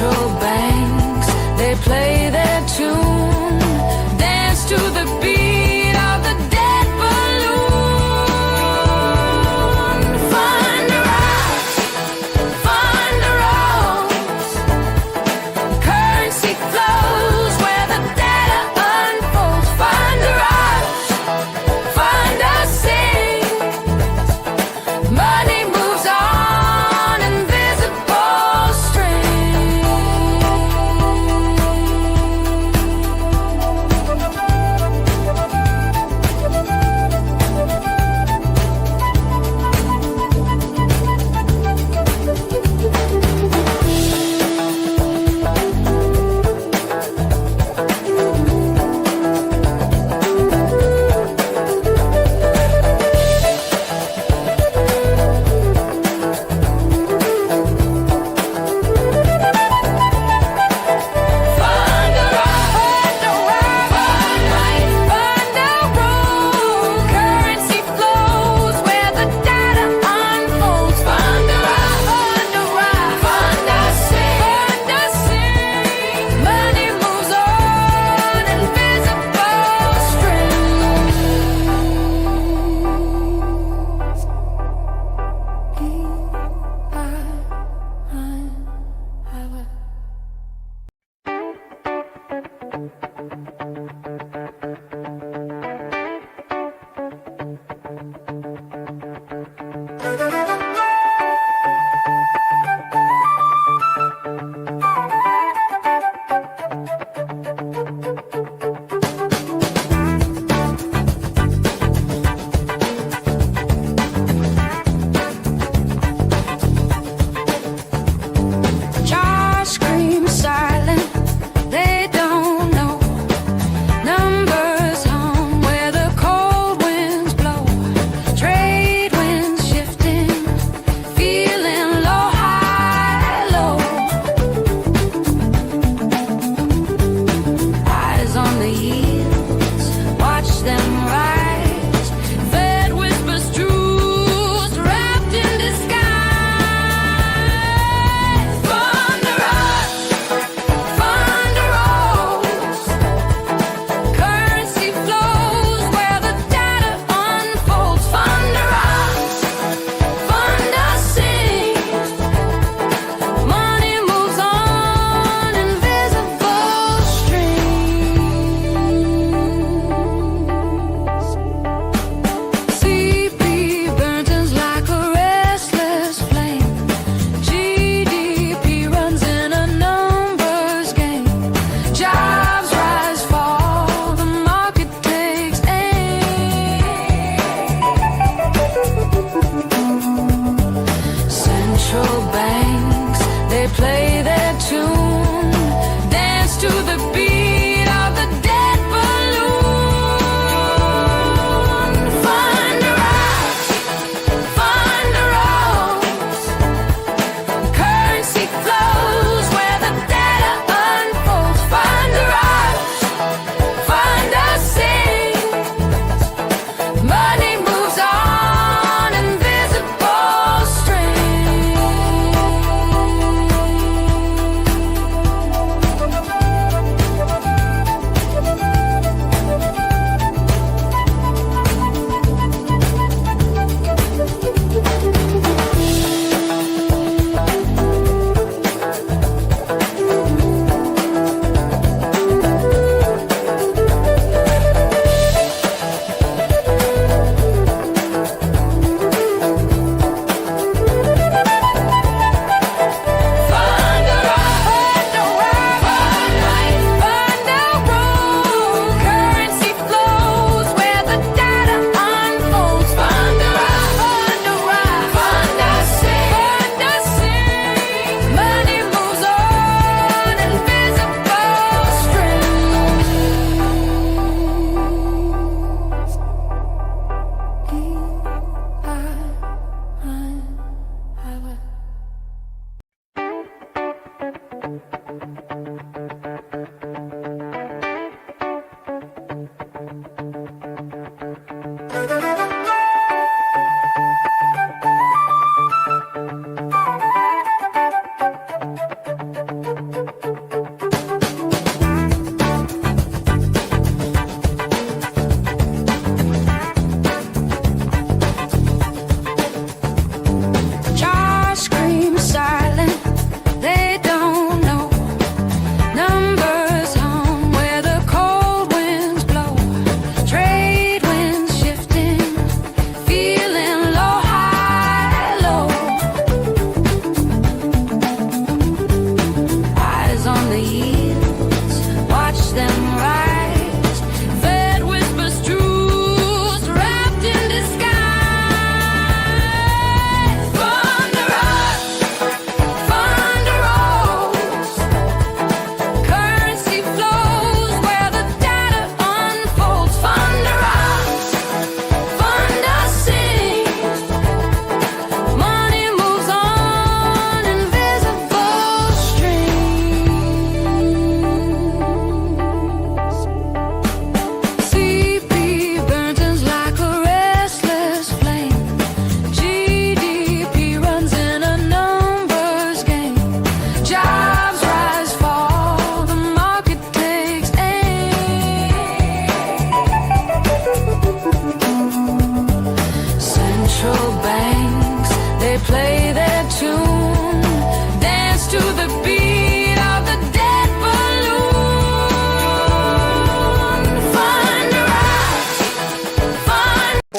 central banks, they play their tune, dance to the beat of the dead balloon. Find a route, find a rose, currency flows where the data unfolds. Find a route, find a sing, money moves on invisible strings.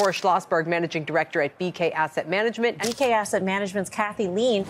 Laura Schlossberg, Managing Director at BK Asset Management. BK Asset Management's Kathy Lean.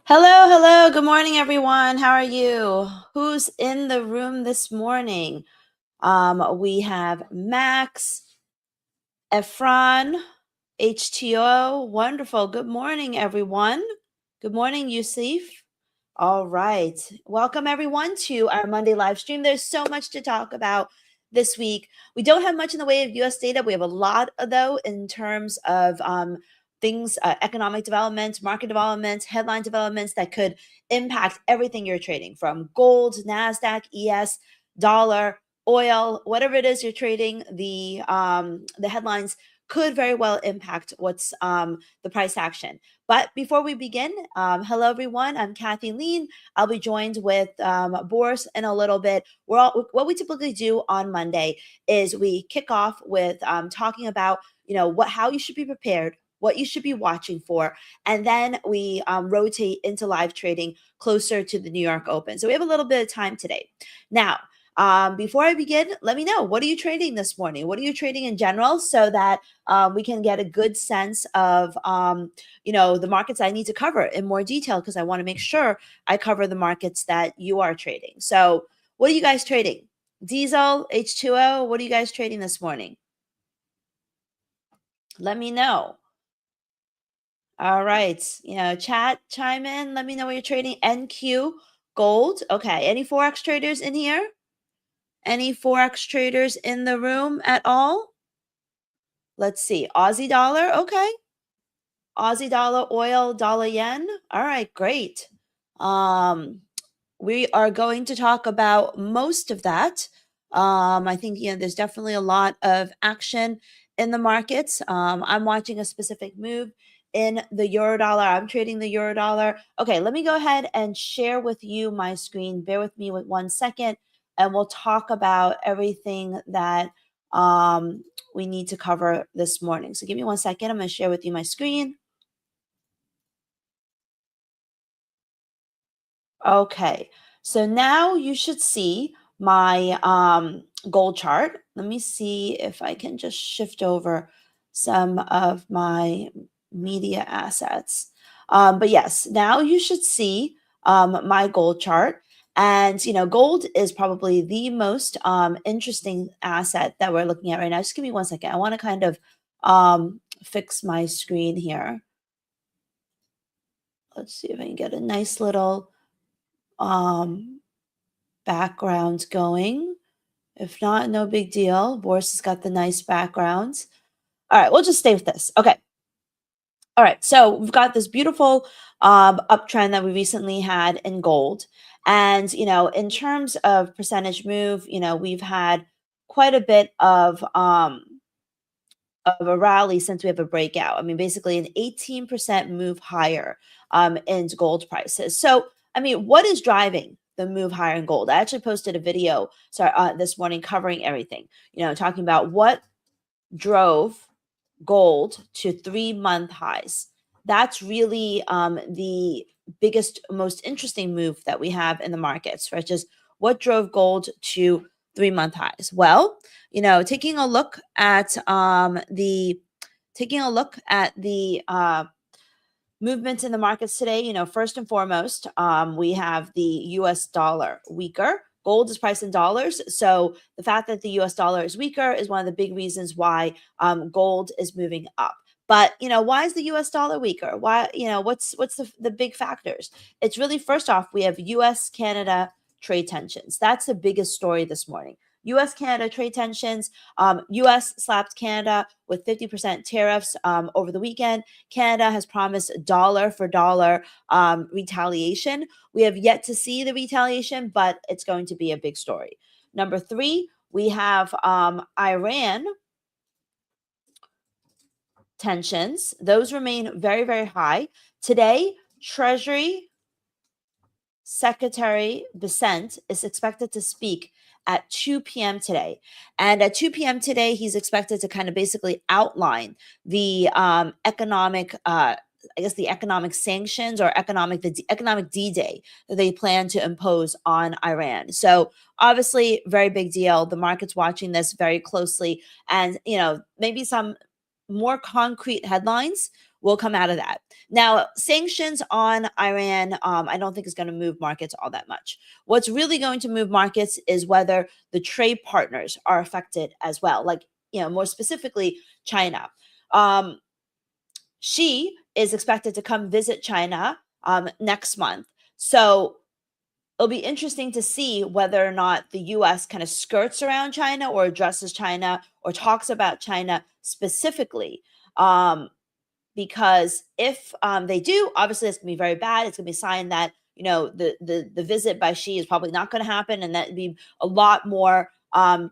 Hello. Good morning, everyone. How are you? Who's in the room this morning? We have Max, Efron, HTO. Wonderful. Good morning, everyone. Good morning, Yusuf. All right. Welcome, everyone, to our Monday live stream. There's so much to talk about this week. We don't have much in the way of U.S. data. We have a lot, though, in terms of things, economic developments, market developments, headline developments that could impact everything you're trading, from gold, NASDAQ, ES, dollar, oil, whatever it is you're trading. The headlines could very well impact what's the price action. But before we begin, hello, everyone. I'm Kathy Lean. I'll be joined with Boris in a little bit. What we typically do on Monday is we kick off with talking about, how you should be prepared, what you should be watching for, and then we rotate into live trading closer to the New York Open. So we have a little bit of time today. Now, before I begin, let me know, what are you trading this morning? What are you trading in general, so that we can get a good sense of, the markets I need to cover in more detail, because I want to make sure I cover the markets that you are trading. So what are you guys trading? Diesel, H2O, what are you guys trading this morning? Let me know. All right. Chat, chime in. Let me know what you're trading. NQ, gold. Okay. Any Forex traders in here? Any Forex traders in the room at all? Let's see. Aussie dollar. Okay. Aussie dollar, oil, dollar, yen. All right. Great. We are going to talk about most of that. I think, there's definitely a lot of action in the markets. I'm watching a specific move in the euro dollar. I'm trading the euro dollar. Okay, let me go ahead and share with you my screen. Bear with me with 1 second, and we'll talk about everything that we need to cover this morning. So give me 1 second. I'm going to share with you my screen. Okay, so now you should see my gold chart. Let me see if I can just shift over some of my media assets. But yes, now you should see my gold chart. And, gold is probably the most interesting asset that we're looking at right now. Just give me 1 second. I want to kind of fix my screen here. Let's see if I can get a nice little background going. If not, no big deal. Boris has got the nice backgrounds. All right, we'll just stay with this. Okay. All right, so we've got this beautiful uptrend that we recently had in gold. And, in terms of percentage move, we've had quite a bit of a rally since we have a breakout. I mean, basically an 18% move higher in gold prices. So, what is driving the move higher in gold? I actually posted a video this morning covering everything, talking about what drove gold to 3-month highs. That's really the biggest, most interesting move that we have in the markets, right? Just what drove gold to 3-month highs. Well, taking a look at the movements in the markets today, first and foremost, we have the US dollar weaker. Gold is priced in dollars. So the fact that the US dollar is weaker is one of the big reasons why gold is moving up. But, why is the US dollar weaker? Why, what's the big factors? It's really, first off, we have US Canada trade tensions. That's the biggest story this morning. U.S.-Canada trade tensions. U.S. slapped Canada with 50% tariffs over the weekend. Canada has promised dollar for dollar retaliation. We have yet to see the retaliation, but it's going to be a big story. Number 3, we have Iran tensions. Those remain very, very high. Today, Treasury Secretary Bessent is expected to speak at 2 p.m. today. And at 2 p.m. today, he's expected to kind of basically outline the economic, the economic sanctions or economic D-Day that they plan to impose on Iran. So obviously, very big deal. The market's watching this very closely. And, maybe some more concrete headlines will come out of that. Now, sanctions on Iran, I don't think is going to move markets all that much. What's really going to move markets is whether the trade partners are affected as well. Like, more specifically, China. She is expected to come visit China next month. So it'll be interesting to see whether or not the U.S. kind of skirts around China or addresses China or talks about China specifically. Because if they do, obviously it's going to be very bad. It's going to be a sign that, the visit by Xi is probably not going to happen, and that would be a lot more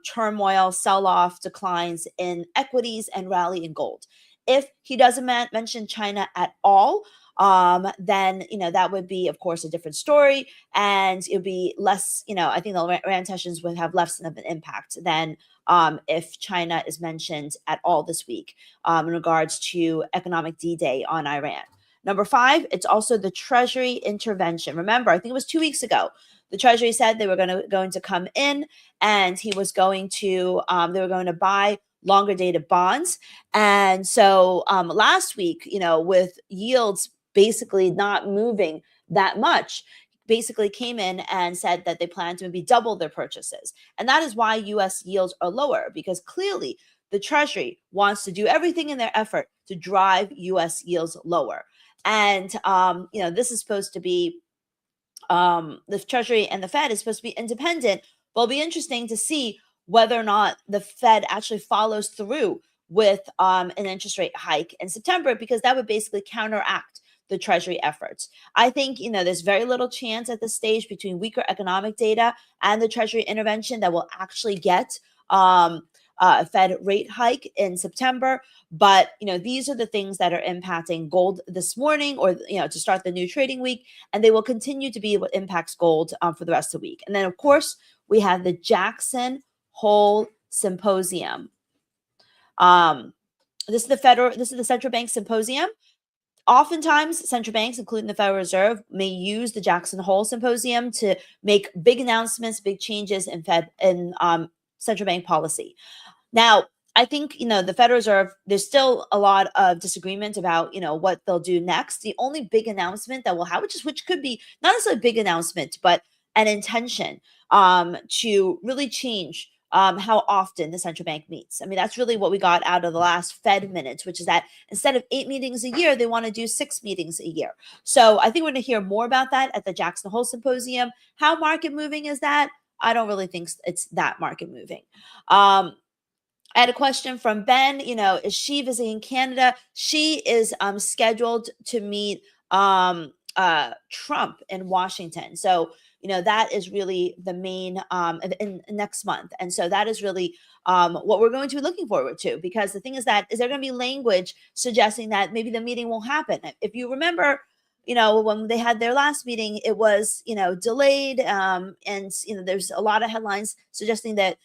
turmoil, sell-off, declines in equities, and rally in gold. If he doesn't mention China at all, then, that would be, of course, a different story. And it would be less, I think the Iran tensions would have less of an impact than if China is mentioned at all this week in regards to economic D-Day on Iran. Number 5, it's also the Treasury intervention. Remember, I think it was 2 weeks ago, the Treasury said they were going to come in, and they were going to buy longer dated bonds. And so last week, with yields basically not moving that much, basically came in and said that they plan to maybe double their purchases. And that is why U.S. yields are lower, because clearly the Treasury wants to do everything in their effort to drive U.S. yields lower. And, this is supposed to be, the Treasury and the Fed is supposed to be independent. But it'll be interesting to see whether or not the Fed actually follows through with an interest rate hike in September, because that would basically counteract the Treasury efforts. I think, there's very little chance at this stage between weaker economic data and the Treasury intervention that we'll actually get a Fed rate hike in September. But, these are the things that are impacting gold this morning, or, to start the new trading week, and they will continue to be what impacts gold for the rest of the week. And then, of course, we have the Jackson Hole Symposium. This is the central bank symposium. Oftentimes, central banks, including the Federal Reserve, may use the Jackson Hole Symposium to make big announcements, big changes in central bank policy. Now, I think, the Federal Reserve, there's still a lot of disagreement about, what they'll do next. The only big announcement that we'll have, which could be not necessarily a big announcement, but an intention to really change how often the central bank meets. I mean, that's really what we got out of the last Fed minutes, which is that instead of 8 meetings a year, they want to do 6 meetings a year. So I think we're going to hear more about that at the Jackson Hole Symposium. How market moving is that? I don't really think it's that market moving. I had a question from Ben, is she visiting Canada? She is scheduled to meet Trump in Washington. So, that is really the main in next month. And so that is really what we're going to be looking forward to, because the thing is there going to be language suggesting that maybe the meeting won't happen? If you remember, when they had their last meeting, it was, delayed. And, there's a lot of headlines suggesting that,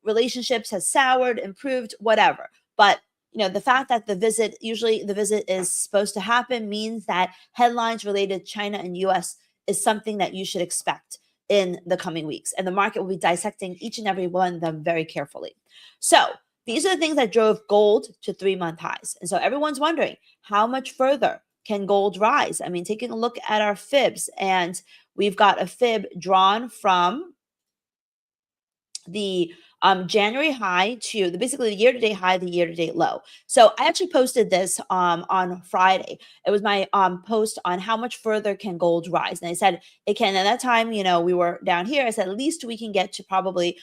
relationships has soured, improved, whatever. But, the fact that usually the visit is supposed to happen, means that headlines related to China and U.S. is something that you should expect in the coming weeks. And the market will be dissecting each and every one of them very carefully. So these are the things that drove gold to 3-month highs. And so everyone's wondering, how much further can gold rise? I mean, taking a look at our fibs, and we've got a fib drawn from the January high to basically the year-to-date high, the year-to-date low. So I actually posted this on Friday. It was my post on how much further can gold rise. And I said it can. At that time, we were down here. I said at least we can get to 50%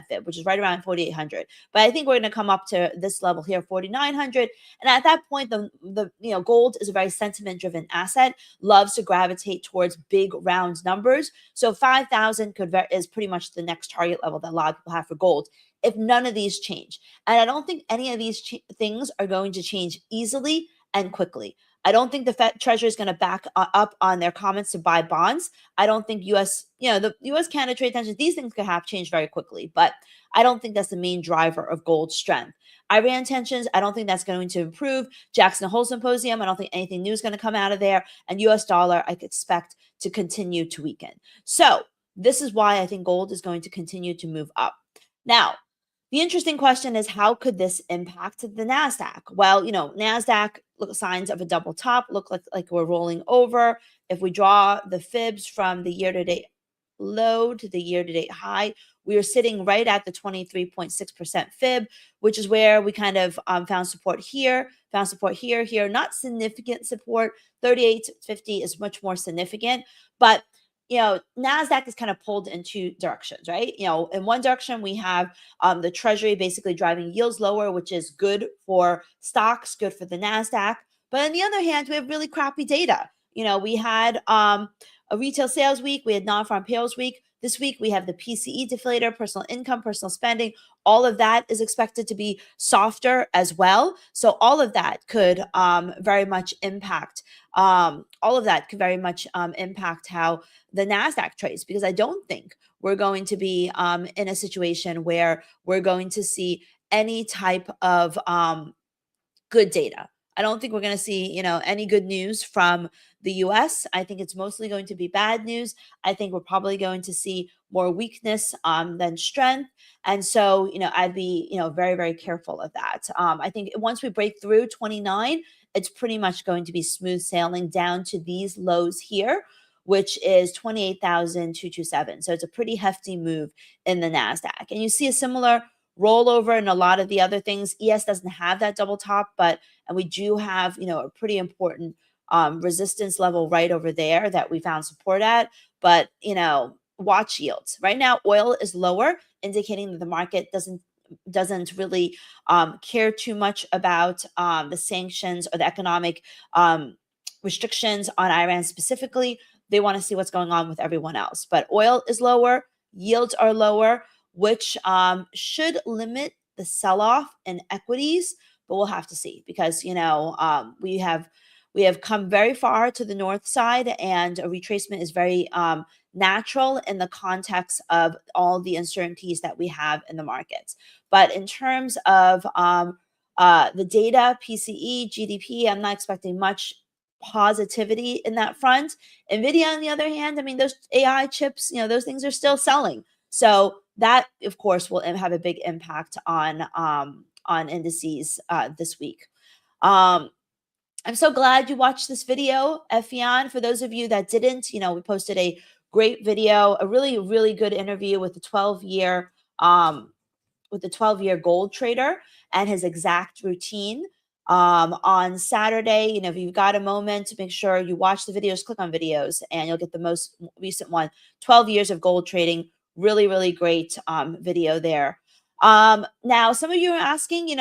fib, which is right around 4,800. But I think we're going to come up to this level here, 4,900. And at that point, the gold is a very sentiment-driven asset, loves to gravitate towards big round numbers. So 5,000 is pretty much the next target level that a lot of people have for gold if none of these change. And I don't think any of these things are going to change easily and quickly. I don't think the Fed Treasury is going to back up on their comments to buy bonds. I don't think the U.S.-Canada trade tensions, these things could have changed very quickly, but I don't think that's the main driver of gold strength. Iran tensions, I don't think that's going to improve. Jackson Hole Symposium, I don't think anything new is going to come out of there. And U.S. dollar, I expect to continue to weaken. So this is why I think gold is going to continue to move up. Now, the interesting question is, how could this impact the NASDAQ? Well, NASDAQ signs of a double top look like we're rolling over. If we draw the fibs from the year-to-date low to the year-to-date high, we are sitting right at the 23.6% fib, which is where we kind of found support here, here. Not significant support. 38.50 is much more significant, but NASDAQ is kind of pulled in two directions, right? In one direction, we have the Treasury basically driving yields lower, which is good for stocks, good for the NASDAQ. But on the other hand, we have really crappy data. We had a retail sales week. We had non-farm payrolls week. This week, we have the PCE deflator, personal income, personal spending. All of that is expected to be softer as well. So all of that could very much impact impact how the NASDAQ trades, because I don't think we're going to be in a situation where we're going to see any type of good data. I don't think we're going to see, any good news from the US. I think it's mostly going to be bad news. I think we're probably going to see more weakness than strength. And so, I'd be, very, very careful of that. I think once we break through 29, it's pretty much going to be smooth sailing down to these lows here, which is 28,227. So it's a pretty hefty move in the NASDAQ. And you see a similar rollover in a lot of the other things. ES doesn't have that double top, and we do have, a pretty important resistance level right over there that we found support at. But, watch yields. Right now, oil is lower, indicating that the market doesn't really care too much about the sanctions or the economic restrictions on Iran specifically. They want to see what's going on with everyone else. But oil is lower, yields are lower, which should limit the sell-off in equities, but we'll have to see, because we have come very far to the north side, and a retracement is very natural in the context of all the uncertainties that we have in the markets. But in terms of the data, PCE, GDP, I'm not expecting much positivity in that front. NVIDIA, on the other hand, those AI chips, those things are still selling. So that, of course, will have a big impact on indices this week. I'm so glad you watched this video, Effian. For those of you that didn't, we posted a great video, a really, really good interview with the 12-year gold trader and his exact routine on Saturday. If you've got a moment, to make sure you watch the videos, click on videos, and you'll get the most recent one, 12 years of gold trading. Really, really great video there. Now, some of you are asking,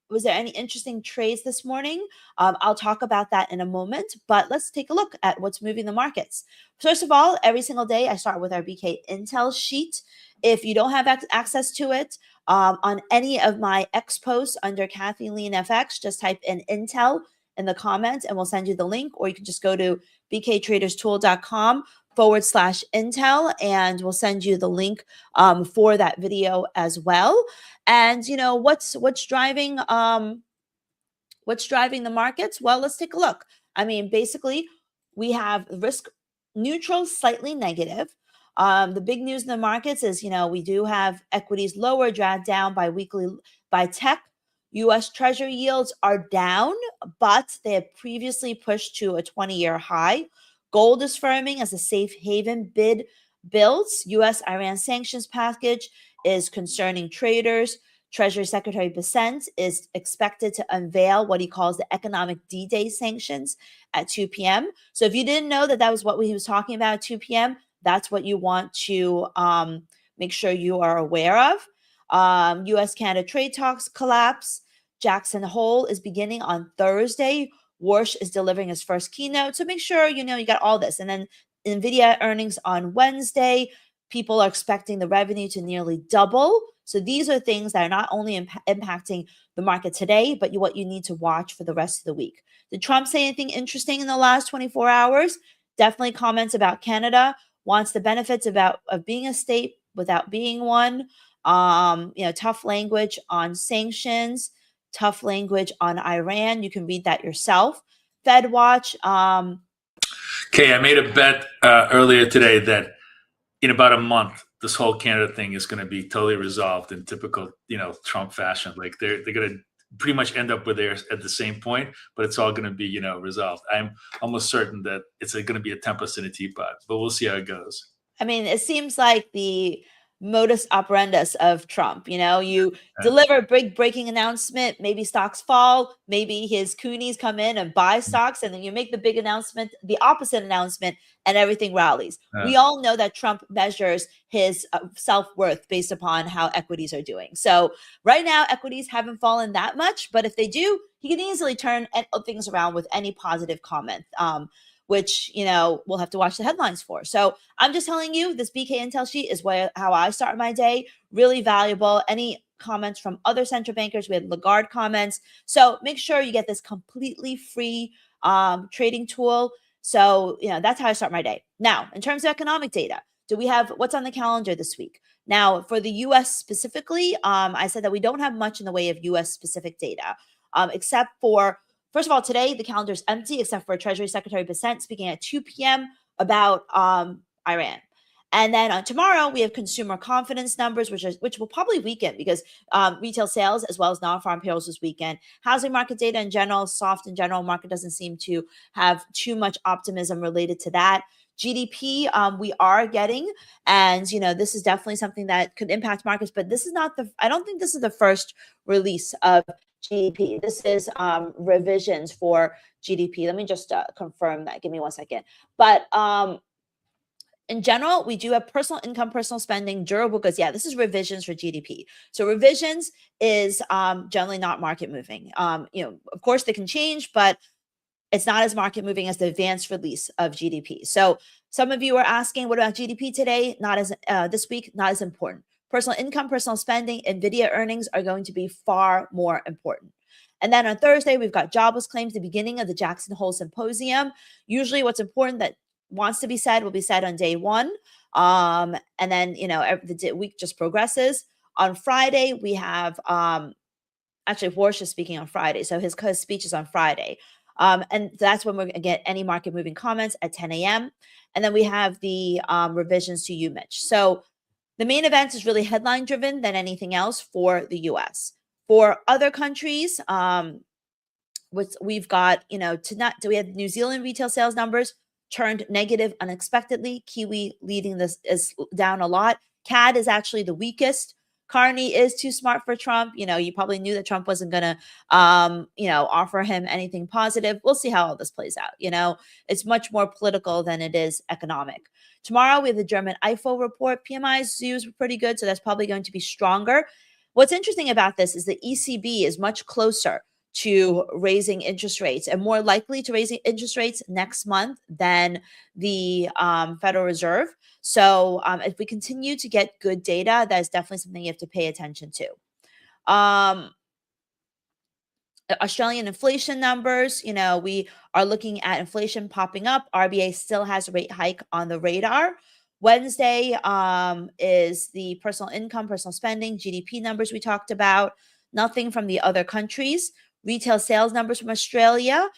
was there any interesting trades this morning? I'll talk about that in a moment, but let's take a look at what's moving the markets. First of all, every single day, I start with our BK Intel sheet. If you don't have access to it, on any of my X posts under Kathy Lean FX, just type in Intel in the comments and we'll send you the link, or you can just go to bktraderstool.com/Intel and we'll send you the link for that video as well. And what's driving the markets? Well, let's take a look. Basically, we have risk neutral, slightly negative. The big news in the markets is, we do have equities lower, dragged down by tech. U.S. Treasury yields are down, but they have previously pushed to a 20-year high. Gold is firming as a safe haven bid builds. U.S.-Iran sanctions package is concerning traders. Treasury Secretary Bessent is expected to unveil what he calls the economic D-Day sanctions at 2 p.m. So if you didn't know that that was what he was talking about at 2 p.m., that's what you want to make sure you are aware of. U.S.-Canada trade talks collapse. Jackson Hole is beginning on Thursday. Warsh is delivering his first keynote. So make sure you got all this. And then NVIDIA earnings on Wednesday. People are expecting the revenue to nearly double. So these are things that are not only impacting the market today, but what you need to watch for the rest of the week. Did Trump say anything interesting in the last 24 hours? Definitely comments about Canada, wants the benefits of being a state without being one. Tough language on sanctions, tough language on Iran. You can read that yourself. Fed Watch. Okay, I made a bet earlier today that in about a month, this whole Canada thing is going to be totally resolved in typical, Trump fashion. Like they're going to pretty much end up with theirs at the same point, but it's all going to be, resolved. I'm almost certain that it's going to be a tempest in a teapot, but we'll see how it goes. I mean, it seems like the modus operandus of Trump. You deliver a big breaking announcement, maybe stocks fall, maybe his coonies come in and buy stocks, and then you make the big announcement, the opposite announcement, and everything rallies. We all know that Trump measures his self-worth based upon how equities are doing. So right now, equities haven't fallen that much, but if they do, he can easily turn things around with any positive comment. Which, we'll have to watch the headlines for. So I'm just telling you, this BK Intel sheet is how I start my day. Really valuable. Any comments from other central bankers? We had Lagarde comments. So make sure you get this completely free trading tool. So, that's how I start my day. Now, in terms of economic data, do we have what's on the calendar this week? Now, for the U.S. specifically, I said that we don't have much in the way of U.S. specific data, except for first of all, today, the calendar is empty except for Treasury Secretary Bessent speaking at 2 p.m. about Iran. And then tomorrow, we have consumer confidence numbers, which will probably weaken because retail sales as well as non-farm payrolls this weekend. Housing market data in general, soft in general. Market doesn't seem to have too much optimism related to that. GDP, we are getting, and this is definitely something that could impact markets, but this is not I don't think this is the first release of GDP. This is revisions for GDP. Let me just confirm that. Give me 1 second. But in general, we do have personal income, personal spending, durable goods. Yeah, this is revisions for GDP. So revisions is generally not market moving. Of course they can change, but it's not as market moving as the advanced release of GDP. So some of you are asking, what about GDP today? Not as this week, not as important. Personal income, personal spending, NVIDIA earnings are going to be far more important. And then on Thursday, we've got jobless claims, the beginning of the Jackson Hole Symposium. Usually what's important that wants to be said will be said on day one. And then, the week just progresses. On Friday, we have, actually, Warsh is speaking on Friday. So his speech is on Friday. And that's when we're going to get any market moving comments at 10 a.m. And then we have the revisions to UMich. So the main event is really headline driven than anything else for the U.S. For other countries, we've got, we have New Zealand retail sales numbers turned negative unexpectedly. Kiwi leading this is down a lot. CAD is actually the weakest. Carney is too smart for Trump. You probably knew that Trump wasn't going to, offer him anything positive. We'll see how all this plays out. It's much more political than it is economic. Tomorrow, we have the German IFO report. PMI's views were pretty good, so that's probably going to be stronger. What's interesting about this is the ECB is much closer to raising interest rates and more likely to raise interest rates next month than the Federal Reserve. So if we continue to get good data, that is definitely something you have to pay attention to. Australian inflation numbers, we are looking at inflation popping up. RBA still has a rate hike on the radar. Wednesday is the personal income, personal spending, GDP numbers we talked about. Nothing from the other countries. Retail sales numbers from Australia.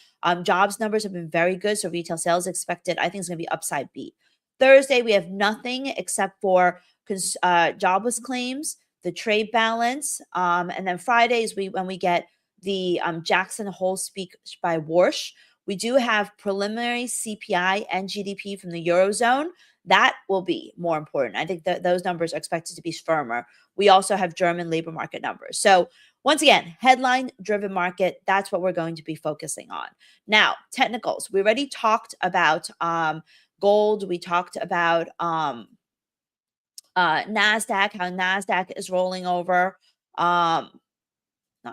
Jobs numbers have been very good. So retail sales expected, I think, is going to be upside beat. Thursday, we have nothing except for jobless claims, the trade balance. And then Fridays, when we get the Jackson Hole speech by Warsh, we do have preliminary CPI and GDP from the Eurozone. That will be more important. I think that those numbers are expected to be firmer. We also have German labor market numbers. So once again, headline driven market, that's what we're going to be focusing on. Now, technicals. We already talked about gold. We talked about NASDAQ, how NASDAQ is rolling over. Not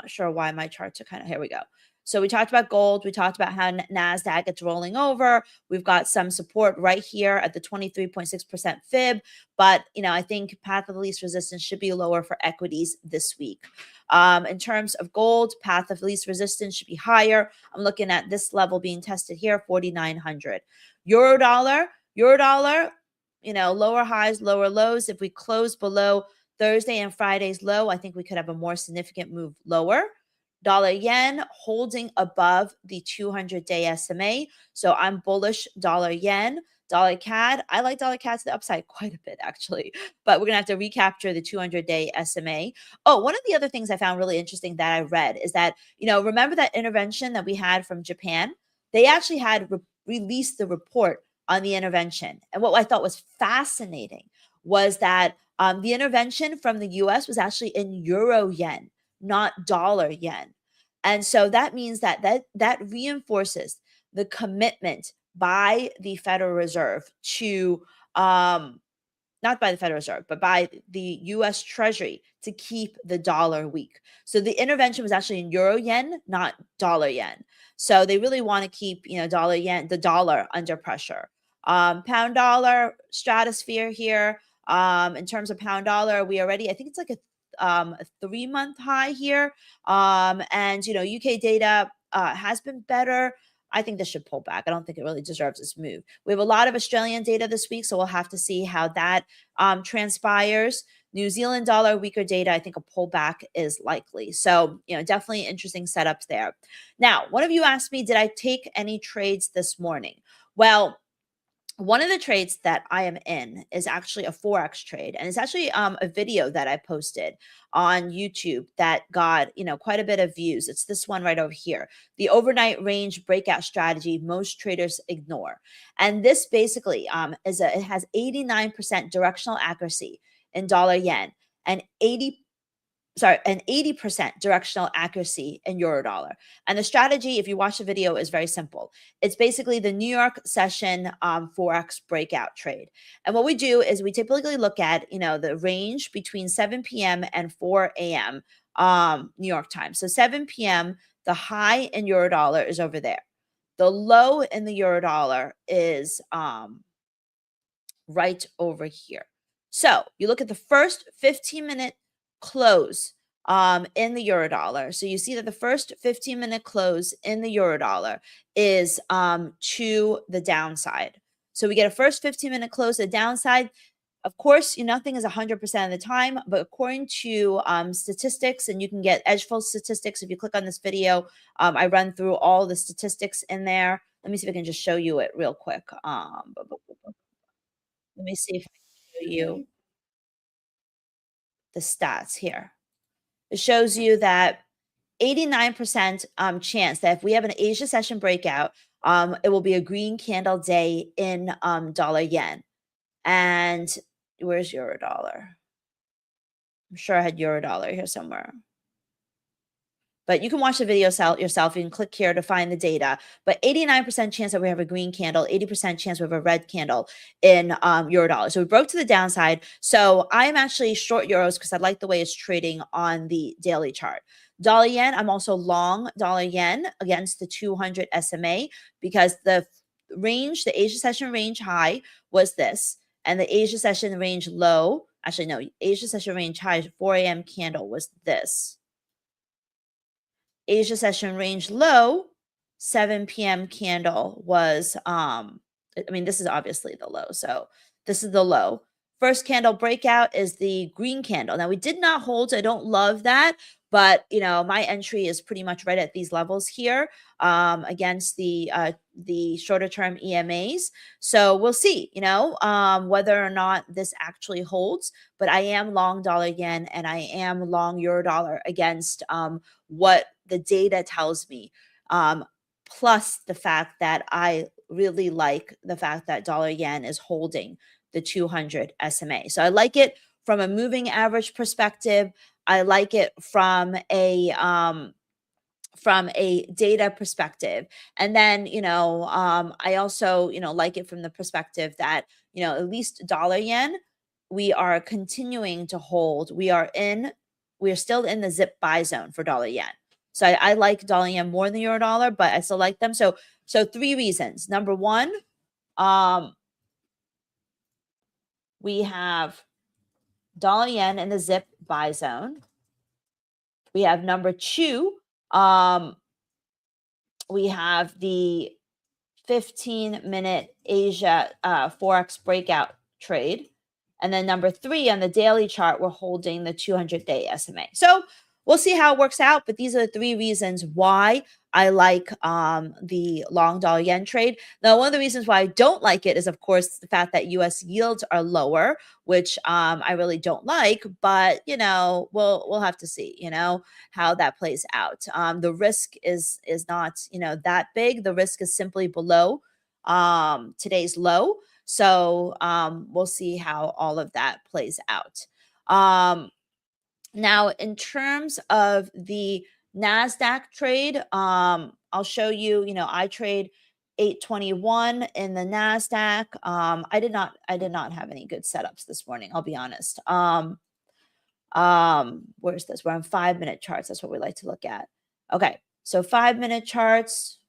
sure why my charts are kind of, here we go. So we talked about gold. We talked about how NASDAQ is rolling over. We've got some support right here at the 23.6% fib. But, I think path of least resistance should be lower for equities this week. In terms of gold, path of least resistance should be higher. I'm looking at this level being tested here, 4,900. Eurodollar, lower highs, lower lows. If we close below Thursday and Friday's low, I think we could have a more significant move lower. Dollar yen holding above the 200-day SMA. So I'm bullish dollar yen. Dollar CAD, I like dollar CAD to the upside quite a bit, actually. But we're going to have to recapture the 200-day SMA. Oh, one of the other things I found really interesting that I read is that, remember that intervention that we had from Japan? They actually had released the report on the intervention. And what I thought was fascinating was that the intervention from the US was actually in euro yen, not dollar yen. And so that means that reinforces the commitment by the Federal Reserve to, not by the Federal Reserve, but by the US Treasury to keep the dollar weak. So the intervention was actually in euro yen, not dollar yen. So they really want to keep, dollar yen, the dollar under pressure. Pound dollar stratosphere here. In terms of pound dollar, we already, I think it's like a 3-month high here. And UK data has been better. I think this should pull back. I don't think it really deserves this move. We have a lot of Australian data this week, so we'll have to see how that transpires. New Zealand dollar, weaker data, I think a pullback is likely. So, definitely interesting setups there. Now, one of you asked me, did I take any trades this morning? Well, one of the trades that I am in is actually a Forex trade. And it's actually a video that I posted on YouTube that got, quite a bit of views. It's this one right over here. The overnight range breakout strategy most traders ignore. And this basically it has 89% directional accuracy in dollar yen and 80% directional accuracy in euro dollar. And the strategy, if you watch the video, is very simple. It's basically the New York session Forex breakout trade. And what we do is we typically look at, the range between 7 p.m. and 4 a.m. New York time. So 7 p.m., the high in euro dollar is over there. The low in the euro dollar is right over here. So you look at the first 15-minute close in the euro dollar. So you see that the first 15-minute close in the euro dollar is to the downside. So we get a first 15-minute close to the downside. Of course, nothing is 100% of the time, but according to statistics, and you can get Edgeful statistics if you click on this video, I run through all the statistics in there. Let me see if I can just show you it real quick. Let me see if I can show you the stats here. It shows you that 89% chance that if we have an Asia session breakout, it will be a green candle day in dollar yen. And where's euro dollar? I'm sure I had euro dollar here somewhere. But you can watch the video yourself. You can click here to find the data. But 89% chance that we have a green candle, 80% chance we have a red candle in euro dollar. So we broke to the downside. So I'm actually short euros because I like the way it's trading on the daily chart. Dollar yen, I'm also long dollar yen against the 200 SMA because the range, the Asia session range high was this. And the Asia session range low, actually no, Asia session range high 4 a.m. candle was this. Asia session range low, 7 p.m. candle was, this is obviously the low. So this is the low. First candle breakout is the green candle. Now we did not hold, so I don't love that, but my entry is pretty much right at these levels here against the shorter term EMAs. So we'll see, whether or not this actually holds, but I am long dollar yen and I am long euro dollar against what the data tells me, plus the fact that I really like the fact that dollar yen is holding the 200 SMA. So I like it from a moving average perspective. I like it from a data perspective. And then, I also, like it from the perspective that, at least dollar yen, we are continuing to hold. We are still in the zip buy zone for dollar yen. So I like dollar yen more than euro dollar, but I still like them. So 3 reasons. Number one, we have dollar yen in the zip buy zone. We have number 2, we have the 15-minute Asia Forex breakout trade. And then number 3 on the daily chart, we're holding the 200-day SMA. So we'll see how it works out, but these are the 3 reasons why I like the long dollar yen trade. Now, one of the reasons why I don't like it is, of course, the fact that U.S. yields are lower, which I really don't like. But we'll have to see, how that plays out. The risk is not that big. The risk is simply below today's low. So we'll see how all of that plays out. Now, in terms of the NASDAQ trade, I'll show you, I trade 821 in the NASDAQ. I did not have any good setups this morning, I'll be honest. Where's this? We're on 5-minute charts. That's what we like to look at. Okay, so 5-minute charts.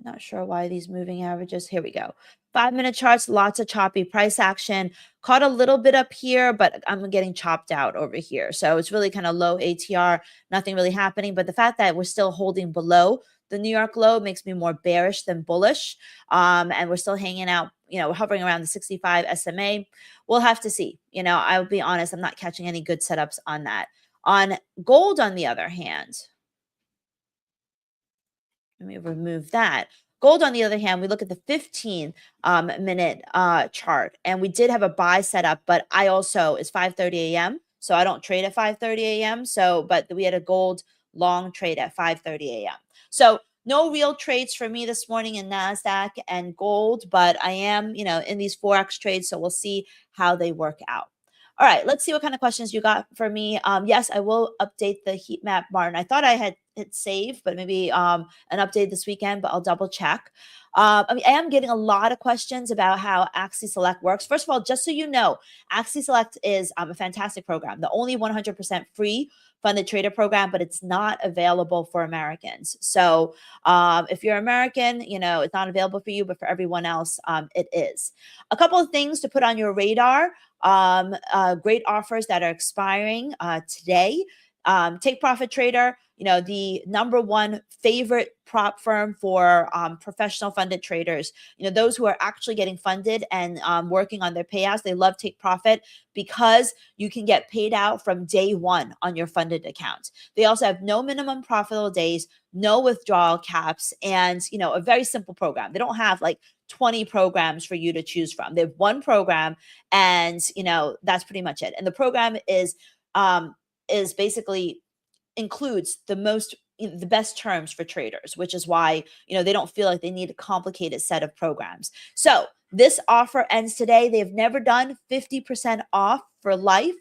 Not sure why these moving averages. Here we go. 5-minute charts, lots of choppy price action. Caught a little bit up here, but I'm getting chopped out over here. So it's really kind of low ATR, nothing really happening. But the fact that we're still holding below the New York low makes me more bearish than bullish. And we're still hanging out, hovering around the 65 SMA. We'll have to see. I'll be honest, I'm not catching any good setups on that. On gold, on the other hand, let me remove that. Gold, on the other hand, we look at the 15-minute chart, and we did have a buy set up, but it's 5:30 a.m., so I don't trade at 5:30 a.m. But we had a gold long trade at 5:30 a.m. So no real trades for me this morning in NASDAQ and gold, but I am, in these Forex trades, so we'll see how they work out. All right, let's see what kind of questions you got for me. Yes, I will update the heat map, Martin. I thought I had hit save, but maybe an update this weekend, but I'll double check. I am getting a lot of questions about how Axie Select works. First of all, just so you know, Axie Select is a fantastic program, the only 100% free funded trader program, but it's not available for Americans. So if you're American, it's not available for you, but for everyone else, it is. A couple of things to put on your radar. Great offers that are expiring today. Take Profit Trader, the number one favorite prop firm for professional funded traders, those who are actually getting funded and working on their payouts. They love Take Profit because you can get paid out from day one on your funded account. They also have no minimum profitable days, no withdrawal caps, and a very simple program. They don't have like 20 programs for you to choose from. They have one program, and that's pretty much it. And the program is basically includes the best terms for traders, which is why they don't feel like they need a complicated set of programs. So this offer ends today. They've never done 50% off for life,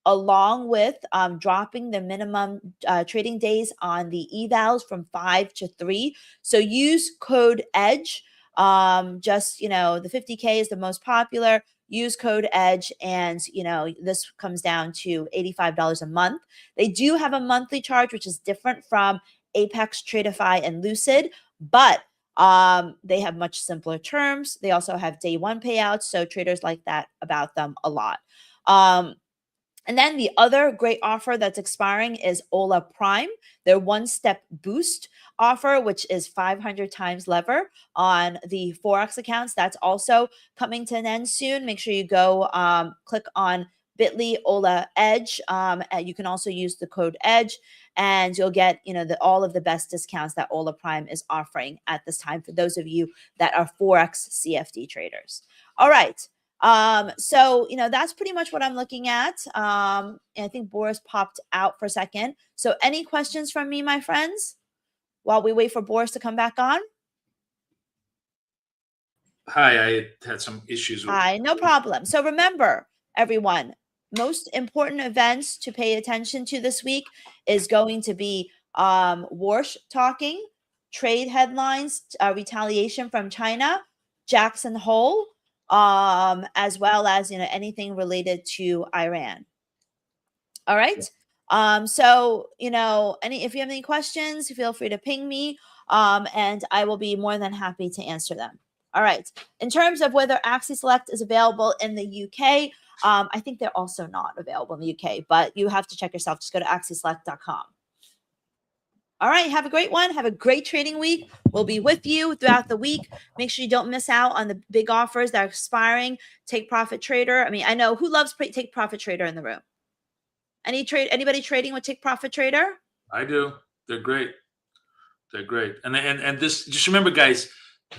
along with dropping the minimum trading days on the evals from 5 to 3. So use code EDGE. The 50K is the most popular. Use code EDGE, and this comes down to $85 a month. They do have a monthly charge, which is different from Apex, Tradeify, and Lucid, but they have much simpler terms. They also have day one payouts, so traders like that about them a lot. And then the other great offer that's expiring is Ola Prime, their one-step boost offer, which is 500 times lever on the Forex accounts. That's also coming to an end soon. Make sure you go click on bit.ly Ola Edge. You can also use the code EDGE, and you'll get all of the best discounts that Ola Prime is offering at this time for those of you that are Forex CFD traders. All right. So that's pretty much what I'm looking at. And I think Boris popped out for a second. So any questions from me, my friends, while we wait for Boris to come back on? Hi, I had some issues with. Hi, no problem. So remember, everyone, most important events to pay attention to this week is going to be Warsh talking, trade headlines, retaliation from China, Jackson Hole, as well as anything related to Iran. All right. So if you have any questions, feel free to ping me, and I will be more than happy to answer them. All right. In terms of whether AxiSelect is available in the UK, I think they're also not available in the UK, but you have to check yourself. Just go to axiselect.com. All right. Have a great one. Have a great trading week. We'll be with you throughout the week. Make sure you don't miss out on the big offers that are expiring. Take Profit Trader. I mean, I know who loves Take Profit Trader in the room. Anybody trading with Take Profit Trader? I do. They're great. They're great. And this, just remember, guys,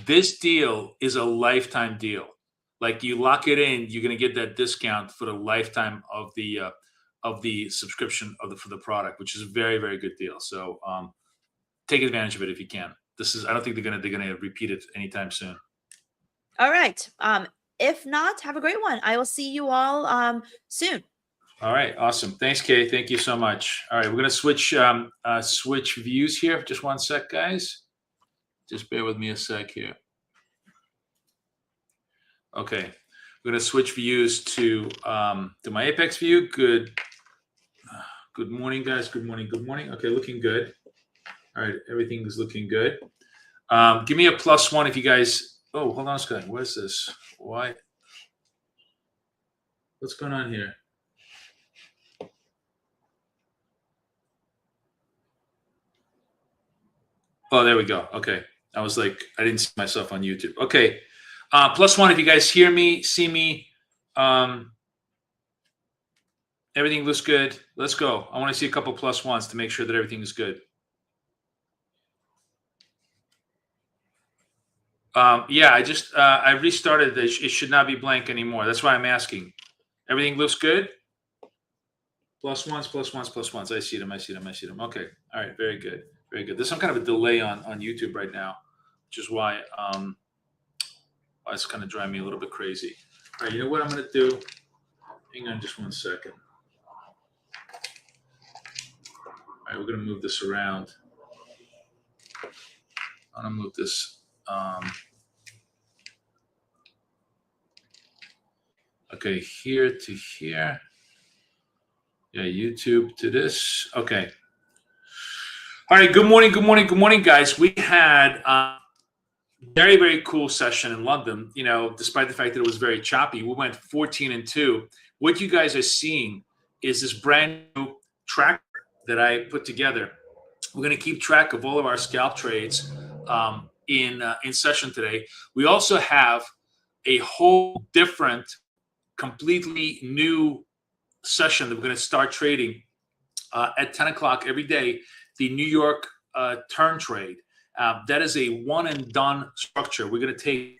this deal is a lifetime deal. Like, you lock it in, you're going to get that discount for the lifetime of the subscription for the product, which is a very, very good deal. So take advantage of it if you can. I don't think they're going to repeat it anytime soon. All right. If not, have a great one. I will see you all soon. All right, awesome. Thanks, Kay. Thank you so much. All right, we're going to switch views here. Just one sec, guys. Just bear with me a sec here. Okay, we're going to switch views to my Apex view. Good morning, guys. Good morning. Okay, looking good. All right, everything is looking good. Give me a +1 if you guys. Oh, hold on a second. What is this? Why? What's going on here? Oh, there we go. Okay. I was like, I didn't see myself on YouTube. Okay. +1 if you guys hear me, see me. Everything looks good. Let's go. I want to see a couple +1s to make sure that everything is good. Yeah, I restarted this. It should not be blank anymore. That's why I'm asking. Everything looks good? +1s. I see them. Okay. All right. Very good. Very good. There's some kind of a delay on YouTube right now, which is why it's kind of driving me a little bit crazy. All right. You know what I'm going to do? Hang on just one second. All right. We're going to move this around. I'm going to move this. Okay. Here to here. Yeah, YouTube to this. Okay. All right. Good morning, guys. We had a very, very cool session in London. Despite the fact that it was very choppy, we went 14-2. What you guys are seeing is this brand new tracker that I put together. We're going to keep track of all of our scalp trades in session today. We also have a whole different, completely new session that we're going to start trading at 10 o'clock every day, the New York turn trade. That is a one and done structure. We're going to take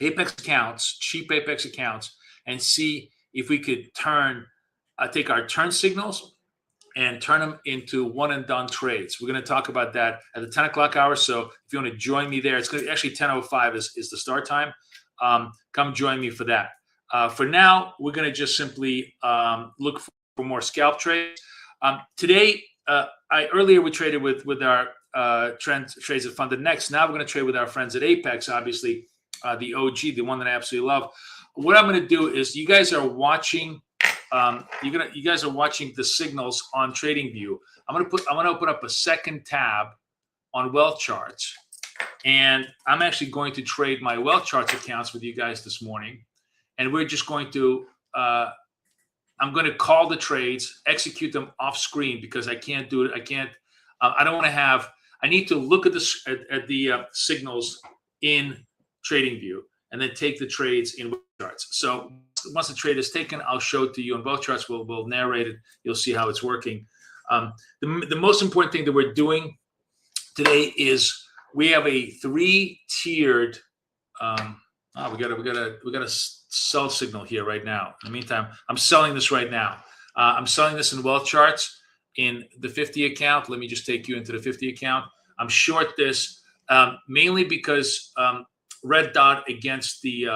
Apex accounts, cheap Apex accounts, and see if we could take our turn signals and turn them into one and done trades. We're going to talk about that at the 10 o'clock hour. So if you want to join me there, it's going to actually 10:05 is the start time. Come join me for that. For now, we're going to just simply look for more scalp trades. Today, earlier we traded with our trend trades that funded next. Now we're going to trade with our friends at Apex, obviously the OG, the one that I absolutely love. What I'm going to do is, you guys are watching. You guys are watching the signals on TradingView. I'm going to open up a second tab on wealth charts, and I'm actually going to trade my wealth charts accounts with you guys this morning. And we're just going to, I'm going to call the trades, execute them off screen, because I can't do it. I don't want to have, I need to look at the signals in TradingView and then take the trades in wealth charts. So once the trade is taken, I'll show it to you on both charts. We'll narrate it. You'll see how it's working. The most important thing that we're doing today is we have a 3-tiered, we got a sell signal here right now. In the meantime, I'm selling this right now. I'm selling this in wealth charts in the 50 account. Let me just take you into the 50 account. I'm short this mainly because red dot against the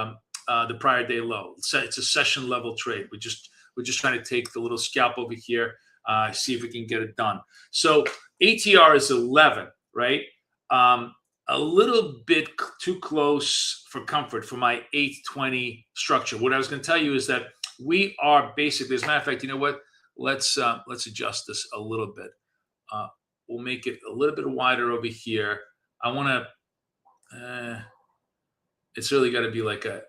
prior day low. It's a session level trade. We're just trying to take the little scalp over here, see if we can get it done. So ATR is 11, right? A little bit too close for comfort for my 820 structure. What I was going to tell you is that we are basically, as a matter of fact, you know what? Let's adjust this a little bit. We'll make it a little bit wider over here. I want to. It's really got to be like a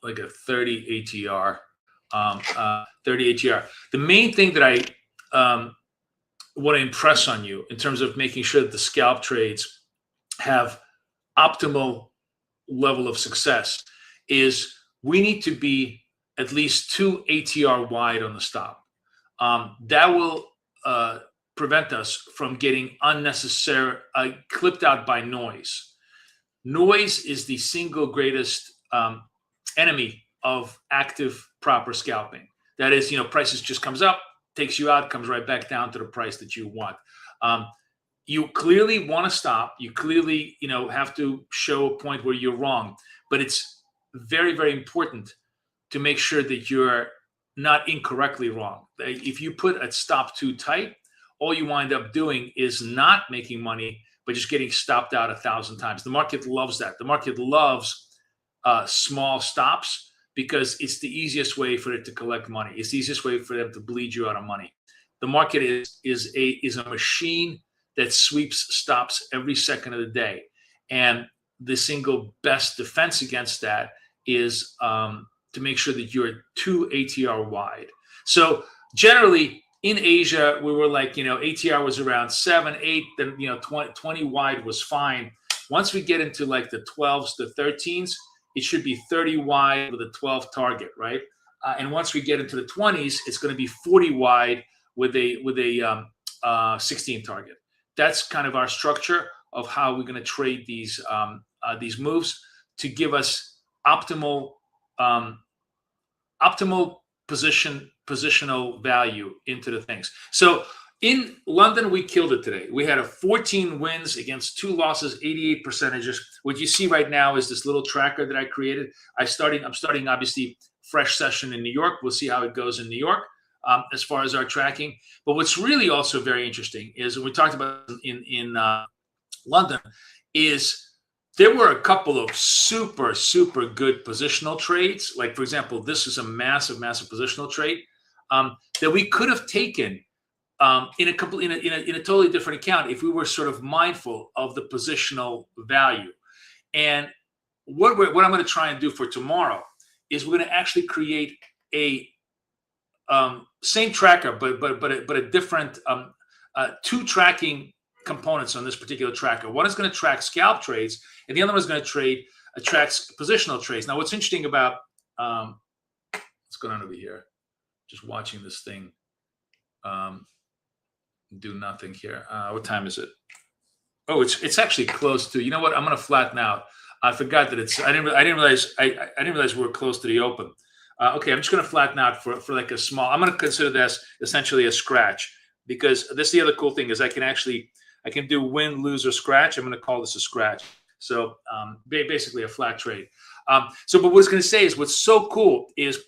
30 ATR. 30 ATR. The main thing that I want to impress on you in terms of making sure that the scalp trades have optimal level of success is we need to be at least 2 ATR wide on the stop. That will prevent us from getting unnecessary, clipped out by noise. Noise is the single greatest enemy of active proper scalping. That is, prices just comes up, takes you out, comes right back down to the price that you want. You clearly want to stop. You clearly, have to show a point where you're wrong. But it's very, very important to make sure that you're not incorrectly wrong. If you put a stop too tight, all you wind up doing is not making money, but just getting stopped out 1,000 times. The market loves that. The market loves small stops because it's the easiest way for it to collect money. It's the easiest way for them to bleed you out of money. The market is a machine that sweeps stops every second of the day. And the single best defense against that is to make sure that you're 2 ATR wide. So generally in Asia, we were like, ATR was around 7, 8, then, 20 wide was fine. Once we get into like the 12s to 13s, it should be 30 wide with a 12 target, right? And once we get into the 20s, it's going to be 40 wide with a 16 target. That's kind of our structure of how we're going to trade these moves to give us optimal positional value into the things. So in London, we killed it today. We had 14 wins against 2 losses, 88 percentages. What you see right now is this little tracker that I created. I'm starting obviously fresh session in New York. We'll see how it goes in New York as far as our tracking. But what's really also very interesting is, and we talked about in London, is there were a couple of super, super good positional trades. Like, for example, this is a massive, massive positional trade that we could have taken in a totally different account if we were sort of mindful of the positional value. And what I'm going to try and do for tomorrow is we're going to actually create a same tracker, but a different 2 tracking components on this particular tracker. One is going to track scalp trades, and the other one is going to track positional trades. Now, what's interesting about what's going on over here? Just watching this thing do nothing here. What time is it? Oh, it's actually close to. You know what? I'm going to flatten out. I forgot that I didn't realize we were close to the open. Okay, I'm just going to flatten out for like a small. I'm going to consider this essentially a scratch, because this the other cool thing is I can do win, lose, or scratch. I'm going to call this a scratch. So basically a flat trade. But what I was going to say is what's so cool is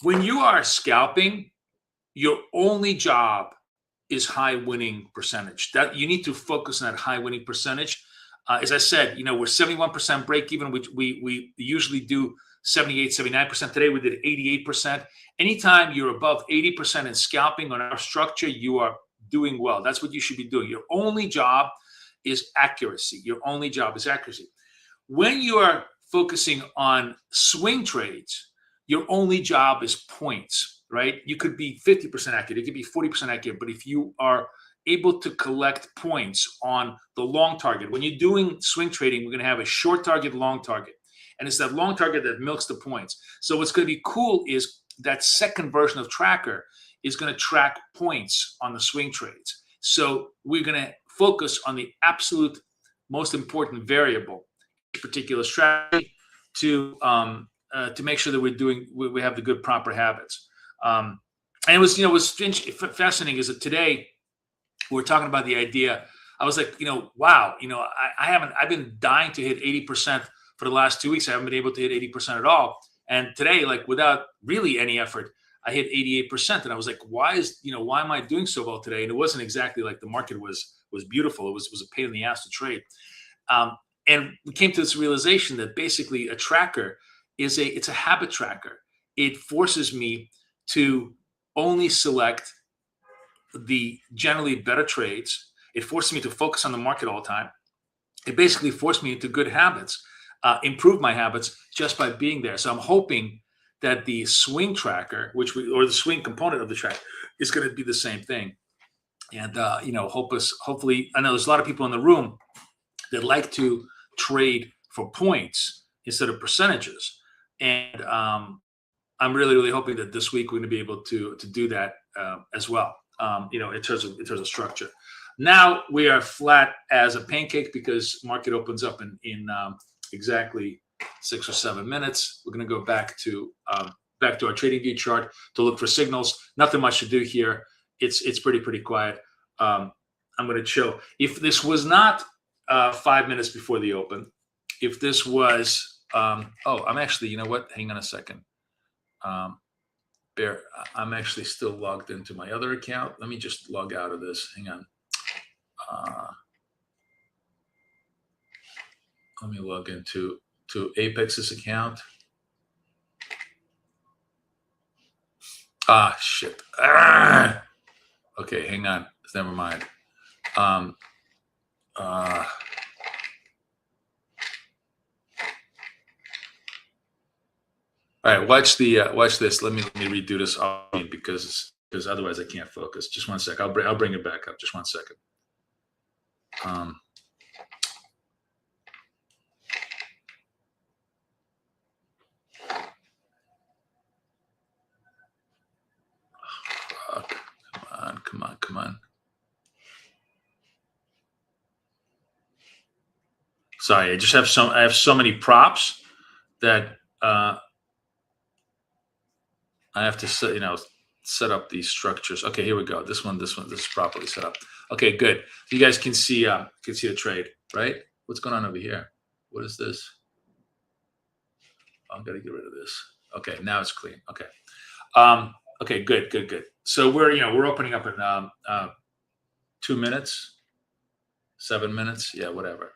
when you are scalping, your only job is high winning percentage. That you need to focus on that high winning percentage. As I said, we're 71% break even, which we usually do 78, 79%. Today we did 88%. Anytime you're above 80% in scalping on our structure, you are doing well. That's what you should be doing. Your only job is accuracy. Your only job is accuracy. When you are focusing on swing trades, your only job is points, right? You could be 50% accurate. It could be 40% accurate. But if you are able to collect points on the long target, when you're doing swing trading, we're going to have a short target, long target. And it's that long target that milks the points. So what's going to be cool is that second version of tracker is going to track points on the swing trades. So we're going to focus on the absolute most important variable, particular strategy, to make sure that we have the good proper habits. And it was what's fascinating is that today we're talking about the idea. I was like, wow, I've been dying to hit 80% for the last 2 weeks. I haven't been able to hit 80% at all. And today, like without really any effort, I hit 88%. And I was like, why am I doing so well today? And it wasn't exactly like the market was beautiful. It was a pain in the ass to trade. And we came to this realization that basically a tracker it's a habit tracker. It forces me to only select the generally better trades. It forces me to focus on the market all the time. It basically forced me into good habits, improve my habits just by being there. So I'm hoping that the swing tracker, or the swing component of the track, is going to be the same thing. And hopefully, I know there's a lot of people in the room that like to trade for points instead of percentages. And I'm really, really hoping that this week we're going to be able to do that as well. In terms of structure. Now we are flat as a pancake because market opens up in exactly 6 or 7 minutes. We're going to go back to our Tradingview chart to look for signals. Nothing much to do here. It's pretty quiet. I'm going to chill. If this was not 5 minutes before the open, if this was I'm actually, you know what? Hang on a second. I'm actually still logged into my other account. Let me just log out of this. Hang on. Let me log into Apex's account. Shit. Okay, hang on. Never mind. All right, watch this. Let me redo this because otherwise I can't focus. Just 1 sec. I'll bring it back up. Just 1 second. Fuck. Come on. Sorry, I have so many props that I have to set up these structures. Okay, here we go. This is properly set up. Okay, good. You guys can see the trade, right? What's going on over here? What is this? I've got to get rid of this. Okay, now it's clean. Okay. Okay, good. So we're opening up in 2 minutes, 7 minutes, yeah, whatever.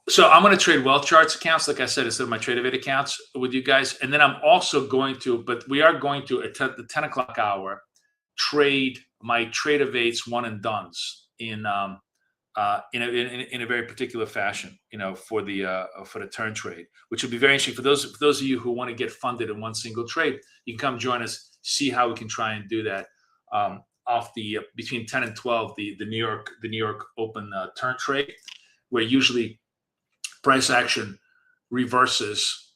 So I'm going to trade wealth charts accounts, like I said, instead of my Trade of 8 accounts with you guys. And then I'm also we are going to, at the 10 o'clock hour, trade my Trade of 8s one and dones in a very particular fashion, for the turn trade, which will be very interesting for those of you who want to get funded in one single trade. You can come join us, see how we can try and do that off the between 10 and 12, the New York Open turn trade, where usually price action reverses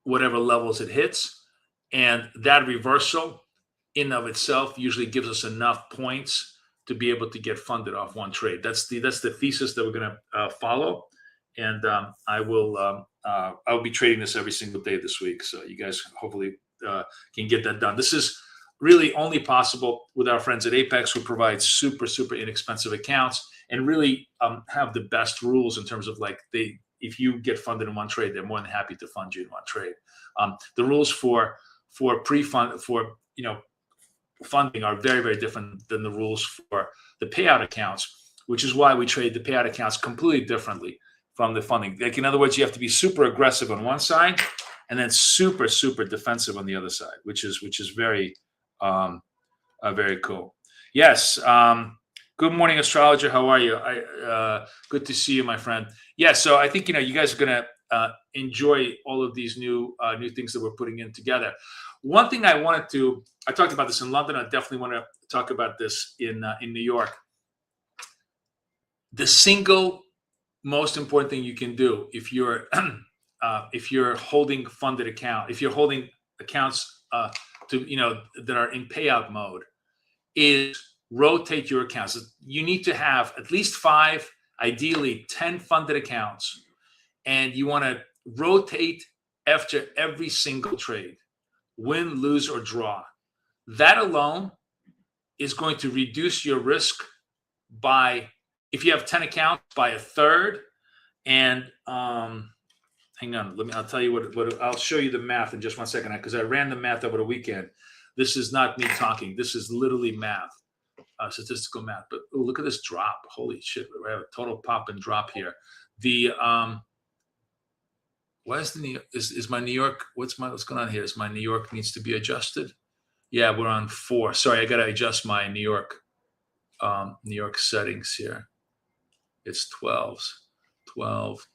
whatever levels it hits, and that reversal in of itself usually gives us enough points to be able to get funded off one trade. That's the thesis that we're going to follow, and I'll be trading this every single day this week. So you guys hopefully can get that done. This is really only possible with our friends at Apex, who provide super inexpensive accounts and really have the best rules in terms of if you get funded in one trade, they're more than happy to fund you in one trade. The rules for funding are very different than the rules for the payout accounts, which is why we trade the payout accounts completely differently from the funding. Like, in other words, you have to be super aggressive on one side and then super defensive on the other side, which is very very cool. Yes. Good morning, astrologer. How are you? Good to see you, my friend. Yeah. So I think you guys are gonna enjoy all of these new things that we're putting in together. One thing I talked about this in London. I definitely want to talk about this in New York. The single most important thing you can do if you're holding funded account, if you're holding accounts that are in payout mode, is rotate your accounts. You need to have at least 5, ideally 10 funded accounts, and you want to rotate after every single trade, win, lose, or draw. That alone is going to reduce your risk buy, if you have 10 accounts, buy a third. And hang on, I'll tell you what I'll show you the math in just 1 second, because I ran the math over the weekend. This is not me talking. This is literally math, statistical math. But look at this drop. Holy shit. We have a total pop and drop here. The why is the New York, is my New York, what's going on here? Is my New York needs to be adjusted? Yeah, we're on 4. Sorry, I gotta adjust my New York settings here. It's 12s. 12.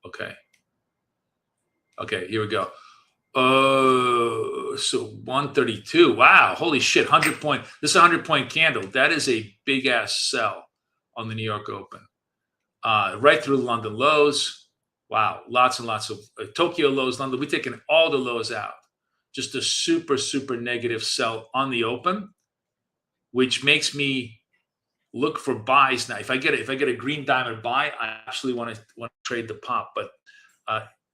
Okay, here we go. So 132. Wow, holy shit, 100 point. This is a 100-point candle. That is a big ass sell on the New York Open. Right through London lows. Wow, lots and lots of Tokyo lows, London. We've taken all the lows out. Just a super, super negative sell on the open, which makes me look for buys now. If I get a green diamond buy, I actually want to trade the pop, but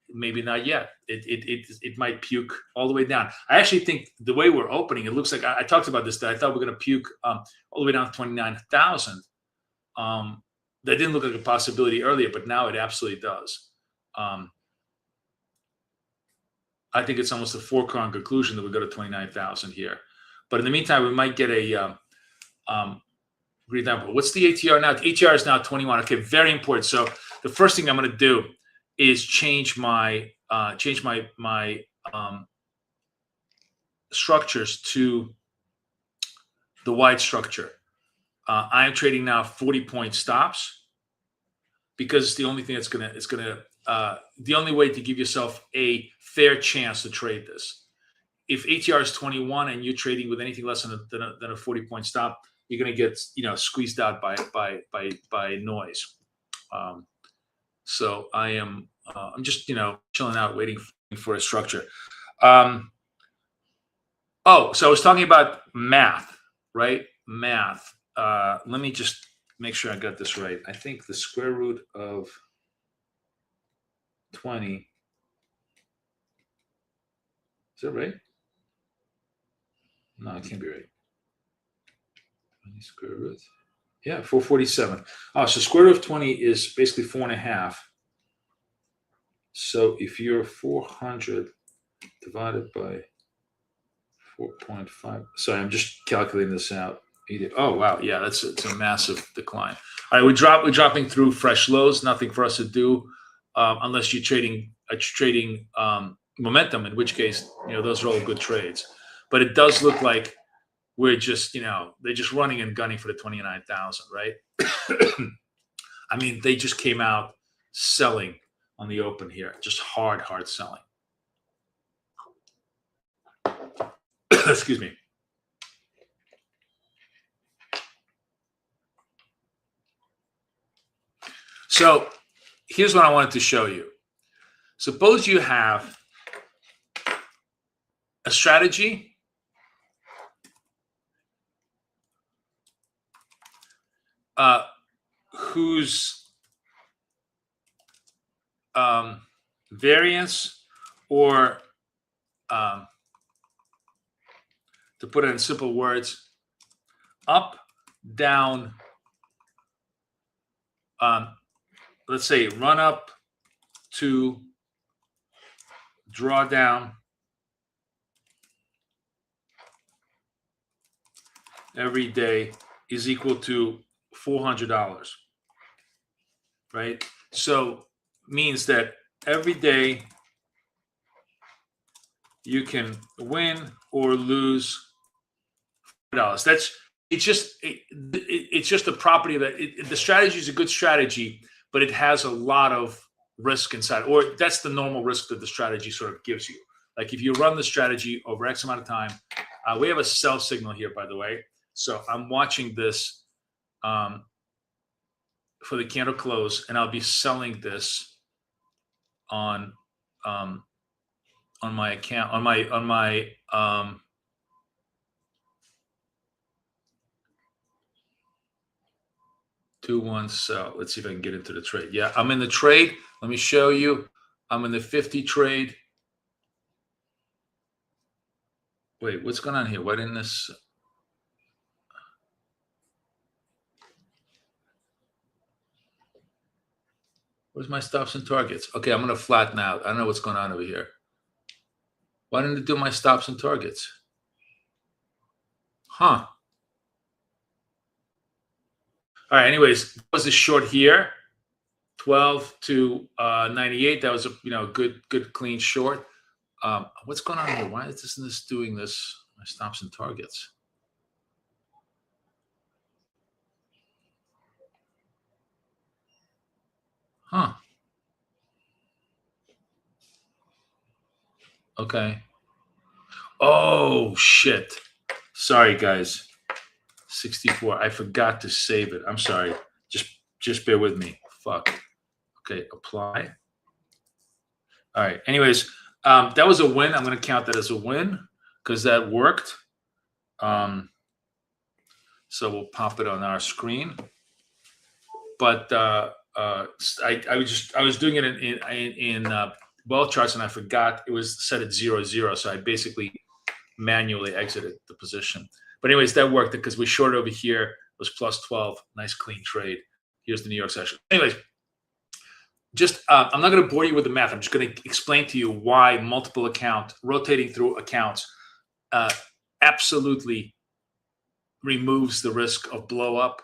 maybe not yet. It might puke all the way down. I actually think the way we're opening, it looks like I talked about this. That I thought we we're going to puke all the way down to 29,000. That didn't look like a possibility earlier, but now it absolutely does. I think it's almost a foregone conclusion that we go to 29,000 here. But in the meantime, we might get a green diamond. What's the ATR now? The ATR is now 21. Okay, very important. So the first thing I'm going to do is change my structures to the wide structure. I am trading now 40-point stops because it's the only thing that's the only way to give yourself a fair chance to trade this. If ATR is 21 and you're trading with anything less than a 40-point stop, you're going to get squeezed out by noise. So I'm just chilling out, waiting for a structure. So I was talking about math, right? Math. Let me just make sure I got this right. I think the square root of 20. Is that right? No, it can't be right. 20 square root. Yeah, 447. Oh, so square root of 20 is basically 4.5. So if you're 400 divided by 4.5. Sorry, I'm just calculating this out. Oh wow, yeah, it's a massive decline. All right, we're dropping through fresh lows. Nothing for us to do unless you're trading momentum, in which case those are all good trades. But it does look like we're just they're just running and gunning for the 29,000, right? I mean, they just came out selling on the open here, just hard selling. Excuse me. So here's what I wanted to show you. Suppose you have a strategy whose variance, or to put it in simple words, up, down, let's say run up to draw down every day is equal to $400, right? So means that every day you can win or lose $4. It's just a property that the strategy is a good strategy, but it has a lot of risk inside, or that's the normal risk that the strategy sort of gives you. Like if you run the strategy over X amount of time, we have a sell signal here, by the way. So I'm watching this for the candle close, and I'll be selling this on my account, on my 2-1 sell. Let's see if I can get into the trade. Yeah, I'm in the trade. Let me show you. I'm in the 50 trade. Wait, what's going on here? Why didn't this? Where's my stops and targets? Okay, I'm going to flatten out. I don't know what's going on over here. Why didn't it do my stops and targets? Huh. All right, anyways, that was a short here. 12 to 98. That was a good clean short. What's going on here? Why is this doing this? My stops and targets. Huh. Okay. Oh shit. Sorry guys. 64. I forgot to save it. I'm sorry. Just bear with me. Fuck. Okay, apply. All right. Anyways, that was a win. I'm going to count that as a win because that worked. So we'll pop it on our screen. But I was doing it in well charts and I forgot it was set at 0-0. So I basically manually exited the position. But anyways, that worked because we shorted over here. It was plus 12. Nice clean trade. Here's the New York session. Anyways, just I'm not going to bore you with the math. I'm just going to explain to you why multiple account rotating through accounts absolutely removes the risk of blow up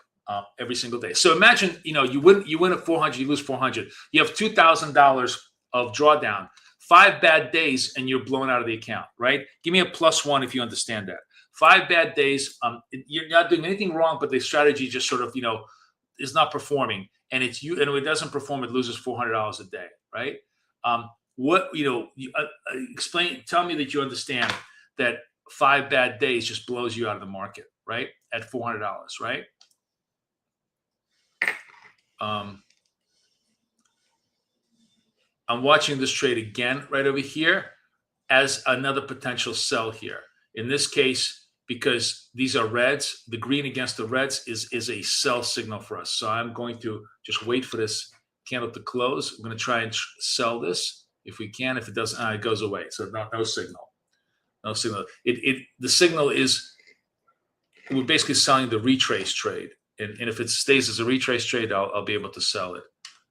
every single day. So imagine you win at 400, you lose 400. You have $2,000 of drawdown. 5 bad days and you're blown out of the account, right? Give me a +1 if you understand that. 5 bad days, you're not doing anything wrong, but the strategy just sort of is not performing, and and if it doesn't perform, it loses $400 a day, right? Explain, tell me that you understand that 5 bad days just blows you out of the market, right? At $400, right? I'm watching this trade again right over here as another potential sell here. In this case, because these are reds, the green against the reds is a sell signal for us. So I'm going to just wait for this candle to close. I'm going to try and sell this if we can. If it doesn't, it goes away. So no signal. No signal. The signal is we're basically selling the retrace trade. And if it stays as a retrace trade, I'll be able to sell it.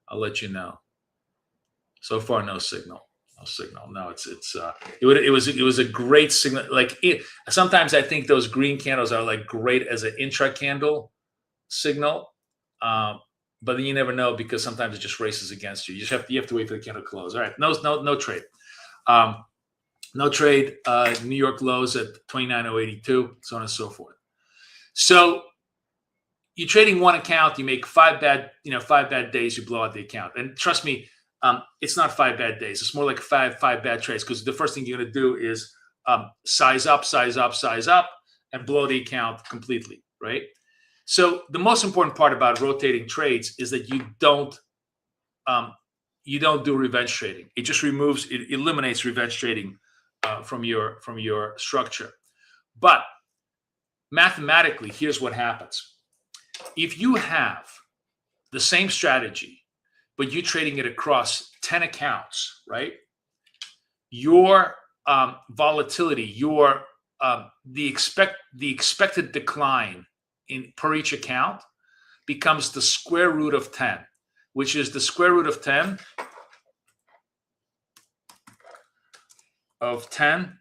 I'll let you know. So far, no signal. No signal. No, it was a great signal. Sometimes I think those green candles are like great as an intra candle signal, but then you never know because sometimes it just races against you. You have to wait for the candle to close. All right, no trade. No trade. New York lows at 29,082, so on and so forth. So you're trading one account, you make 5 bad days, you blow out the account, and trust me. It's not 5 bad days. It's more like five bad trades because the first thing you're going to do is size up, and blow the account completely, right? So the most important part about rotating trades is that you don't do revenge trading. It just eliminates revenge trading from your structure. But mathematically, here's what happens: if you have the same strategy, but you're trading it across 10 accounts, right? Your volatility, the expected decline per each account becomes the square root of 10, which is the square root of 10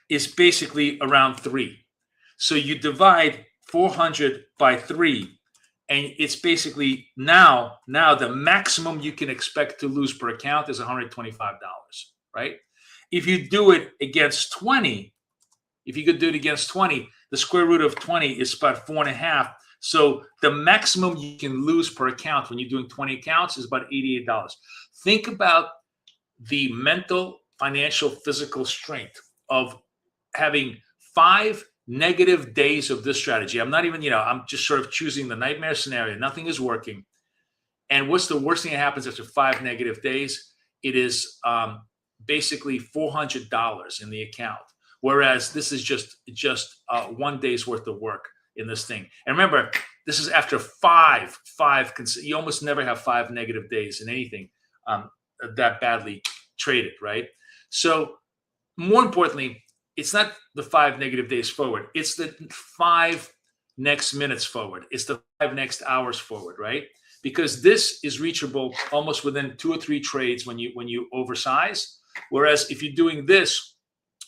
is basically around 3. So you divide 400 by 3. And it's basically now the maximum you can expect to lose per account is $125, right? If you do it against 20, the square root of 20 is about 4.5. So the maximum you can lose per account when you're doing 20 accounts is about $88. Think about the mental, financial, physical strength of having 5 negative days of this strategy. I'm not even, I'm just sort of choosing the nightmare scenario. Nothing is working. And what's the worst thing that happens after 5 negative days? It is basically $400 in the account. Whereas this is just 1 day's worth of work in this thing. And remember, this is after five. You almost never have 5 negative days in anything that badly traded, right? So more importantly, it's not the 5 negative days forward. It's the 5 next minutes forward. It's the 5 next hours forward, right? because this is reachable almost within 2 or 3 trades when you oversize. Whereas if you're doing this,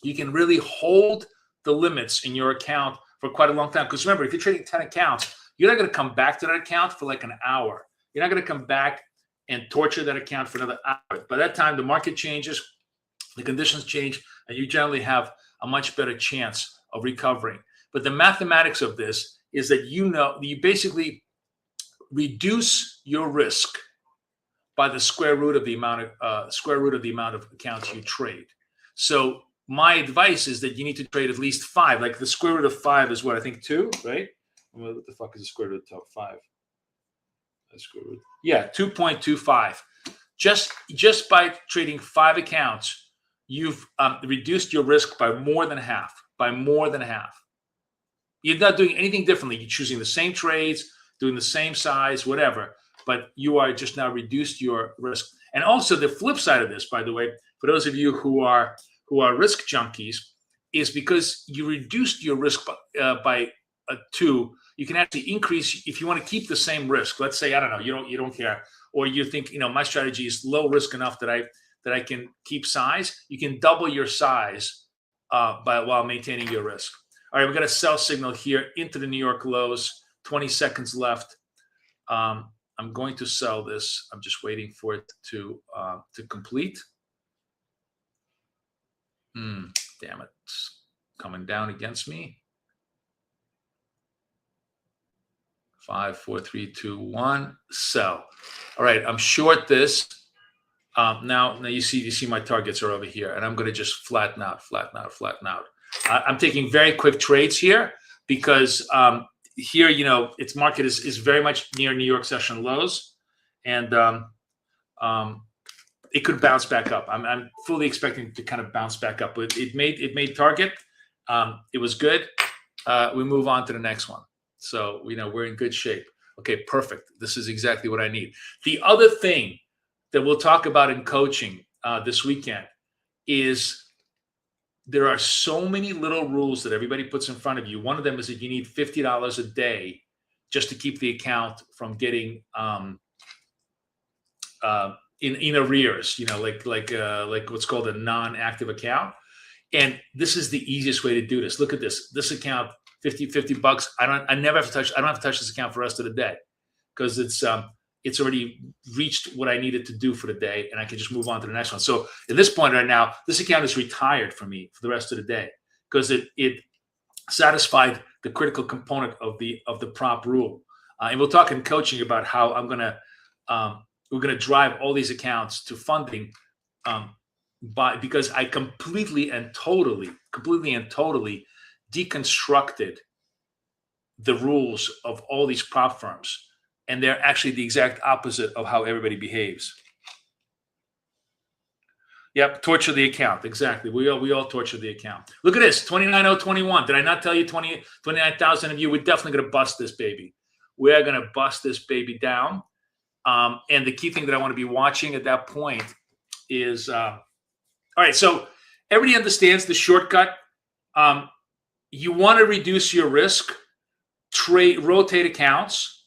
you can really hold the limits in your account for quite a long time. Because remember, if you're trading 10 accounts, you're not going to come back to that account for like an hour. You're not going to come back and torture that account for another hour. By that time, the market changes, the conditions change, and you generally have a much better chance of recovering. But the mathematics of this is that you basically reduce your risk by the square root of the amount of accounts you trade. So my advice is that you need to trade at least 5. Like the square root of 5 is what, I think 2, right? What the fuck is the square root of top 5? Square root. Yeah, 2.25. Just by trading 5 accounts, you've reduced your risk by more than half. By more than half. You're not doing anything differently. You're choosing the same trades, doing the same size, whatever. But you are just now reduced your risk. And also the flip side of this, by the way, for those of you who are risk junkies, is because you reduced your risk by 2. You can actually increase if you want to keep the same risk. Let's say, I don't know, you don't care, or you think, my strategy is low risk enough that I can keep size. You can double your size while maintaining your risk. All right, we got a sell signal here into the New York lows. 20 seconds left. I'm going to sell this. I'm just waiting for it to complete. Damn it, it's coming down against me. 5, 4, 3, 2, 1. Sell. All right, I'm short this. Now you see my targets are over here, and I'm going to just flatten out. I'm taking very quick trades here because here, its market is very much near New York session lows, and it could bounce back up. I'm fully expecting to kind of bounce back up. But it made target. It was good. We move on to the next one. So we're in good shape. Okay, perfect. This is exactly what I need. The other thing that we'll talk about in coaching this weekend is there are so many little rules that everybody puts in front of you. One of them is that you need $50 a day just to keep the account from getting in arrears, like what's called a non-active account. And this is the easiest way to do this. Look at this. This account, $50. I don't have to touch this account for the rest of the day because it's already reached what I needed to do for the day, and I can just move on to the next one. So at this point right now, this account is retired for me for the rest of the day because it satisfied the critical component of the prop rule. And we'll talk in coaching about how we're gonna drive all these accounts to funding because I completely and totally deconstructed the rules of all these prop firms. And they're actually the exact opposite of how everybody behaves. Yep, torture the account. Exactly. We all torture the account. Look at this, 29,021. Did I not tell you 29,000 of you? We're definitely going to bust this baby. We are going to bust this baby down. And the key thing that I want to be watching at that point is, all right, so everybody understands the shortcut. You want to reduce your risk, rotate accounts.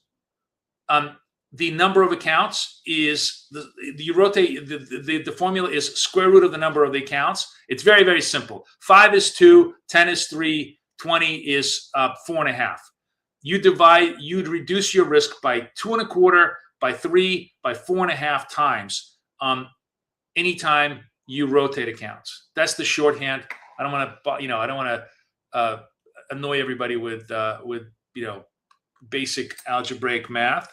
The number of accounts is you rotate the formula is square root of the number of the accounts. It's very, very simple. 5 is 2, 10 is 3, 20 is 4.5. You'd reduce your risk by 2.25, by 3, by 4.5 times anytime you rotate accounts. That's the shorthand. I don't want to annoy everybody with basic algebraic math,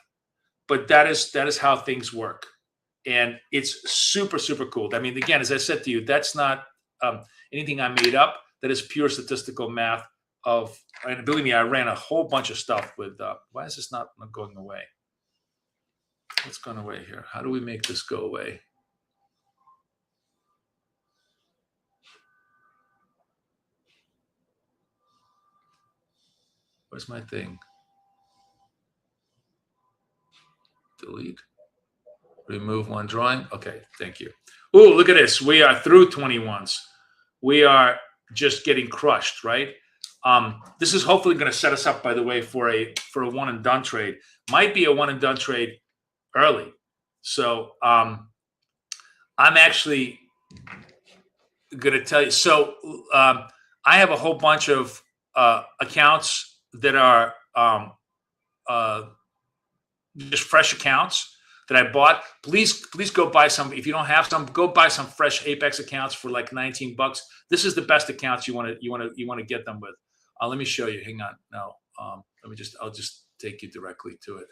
but that is how things work, and it's super, super cool. I mean, again, as I said to you, that's not anything I made up. That is pure statistical math and believe me, I ran a whole bunch of stuff with. Why is this not going away? What's going away here? How do we make this go away? Where's my thing? Delete. Remove one drawing. Okay, thank you. Ooh, look at this. We are through 21s. We are just getting crushed, right? This is hopefully going to set us up, by the way, for a one and done trade. Might be a one and done trade early. So I'm actually going to tell you. So I have a whole bunch of accounts that are just fresh accounts that I bought. Please go buy some. If you don't have some, go buy some fresh Apex accounts for like $19. This is the best accounts you want to get them with. Let me show you. Hang on. No. I'll just take you directly to it.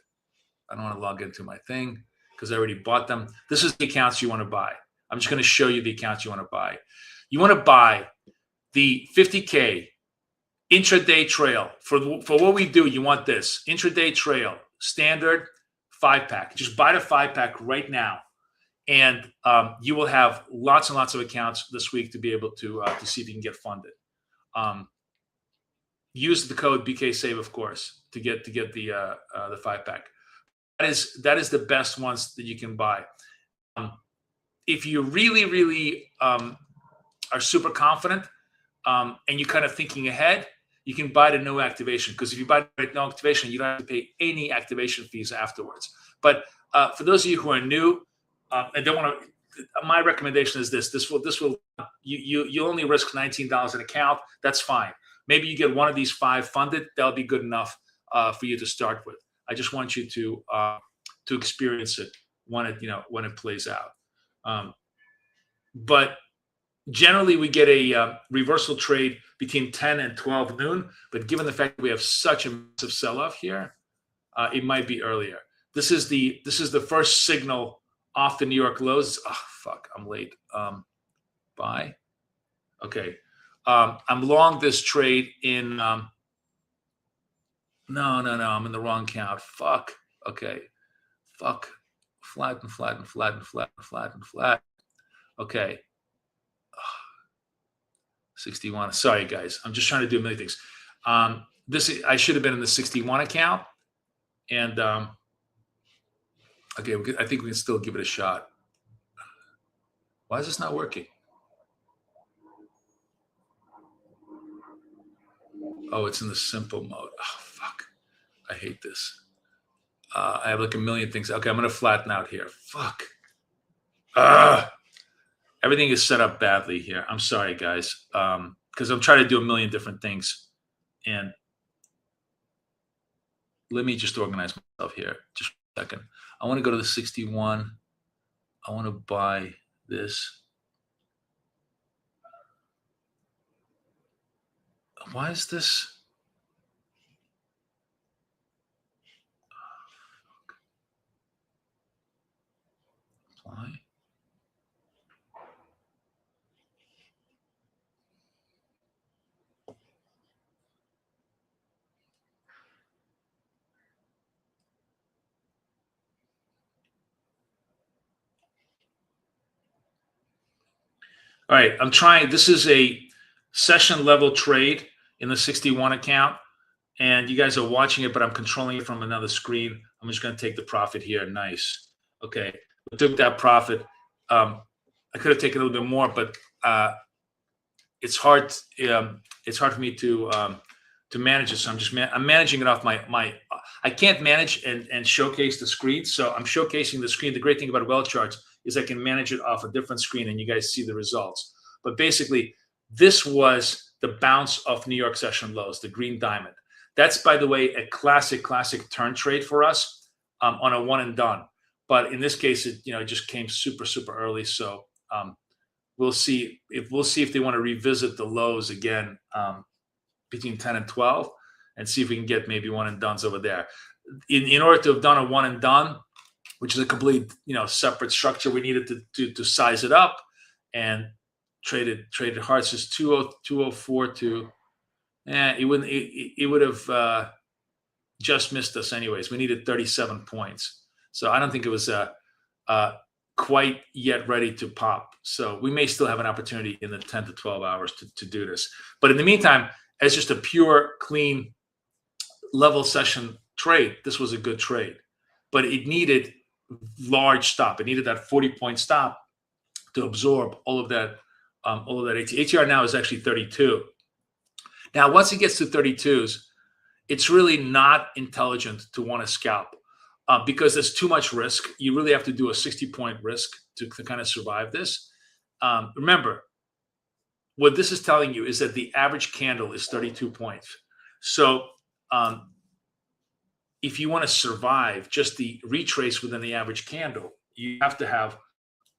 I don't want to log into my thing because I already bought them. This is the accounts you want to buy. I'm just going to show you the accounts you want to buy. You want to buy the 50K intraday trail. For what we do, you want this intraday trail standard 5-pack. Just buy the 5-pack right now, and you will have lots and lots of accounts this week to be able to see if you can get funded. Use the code BKSAVE, of course, to get the 5-pack. That is the best ones that you can buy. If you really are super confident and you're kind of thinking ahead, you can buy the no activation, because if you buy the no activation, you don't have to pay any activation fees afterwards. But for those of you who are new and don't want to, my recommendation is this. This will you only risk $19 an account. That's fine. Maybe you get one of these 5 funded. That'll be good enough for you to start with. I just want you to experience it when it plays out. But generally, we get a reversal trade between 10 and 12 noon. But given the fact that we have such a massive sell-off here, it might be earlier. This is the first signal off the New York lows. Oh, fuck, I'm late. Buy. Okay. I'm long this trade in. No. I'm in the wrong count. Fuck. Okay. Fuck. Flat and flat and flat and flat and flat and flat. Okay. 61. Sorry, guys. I'm just trying to do a million things. I should have been in the 61 account. And okay, I think we can still give it a shot. Why is this not working? Oh, it's in the simple mode. Oh, fuck. I hate this. I have like a million things. Okay, I'm going to flatten out here. Fuck. Everything is set up badly here. I'm sorry, guys, because I'm trying to do a million different things. And let me just organize myself here. Just a second. I want to go to the 61. I want to buy this. Why is this? Apply. All right, I'm trying. This is a session level trade in the 61 account, and you guys are watching it, but I'm controlling it from another screen. I'm just going to take the profit here. Nice. Okay, I took that profit. I could have taken a little bit more, but it's hard. It's hard for me to manage it. So I'm managing it off my. I can't manage and showcase the screen, so I'm showcasing the screen. The great thing about well charts is I can manage it off a different screen and you guys see the results. But basically, this was the bounce of New York session lows, the green diamond. That's, by the way, a classic turn trade for us on a one and done. But in this case, it just came super early. So we'll see if they want to revisit the lows again between 10 and 12 and see if we can get maybe one and dones over there. In order to have done a one and done, which is a complete, separate structure, we needed to size it up and traded hard. It's just 204 to, it would have just missed us anyways. We needed 37 points. So I don't think it was quite yet ready to pop. So we may still have an opportunity in the 10 to 12 hours to do this. But in the meantime, as just a pure, clean level session trade, this was a good trade. But it needed large stop. It needed that 40-point stop to absorb all of that ATR now is actually 32. Now, once it gets to 32s, it's really not intelligent to want to scalp. because there's too much risk. You really have to do a 60-point risk to kind of survive this. Remember, what this is telling you is that the average candle is 32 points. So if you want to survive just the retrace within the average candle, you have to have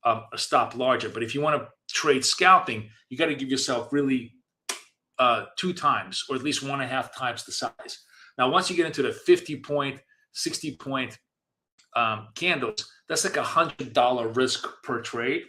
a stop larger. But if you want to trade scalping, you got to give yourself really 2 times, or at least 1.5 times the size. Now, once you get into the 50-point, 60-point candles, that's like $100 risk per trade.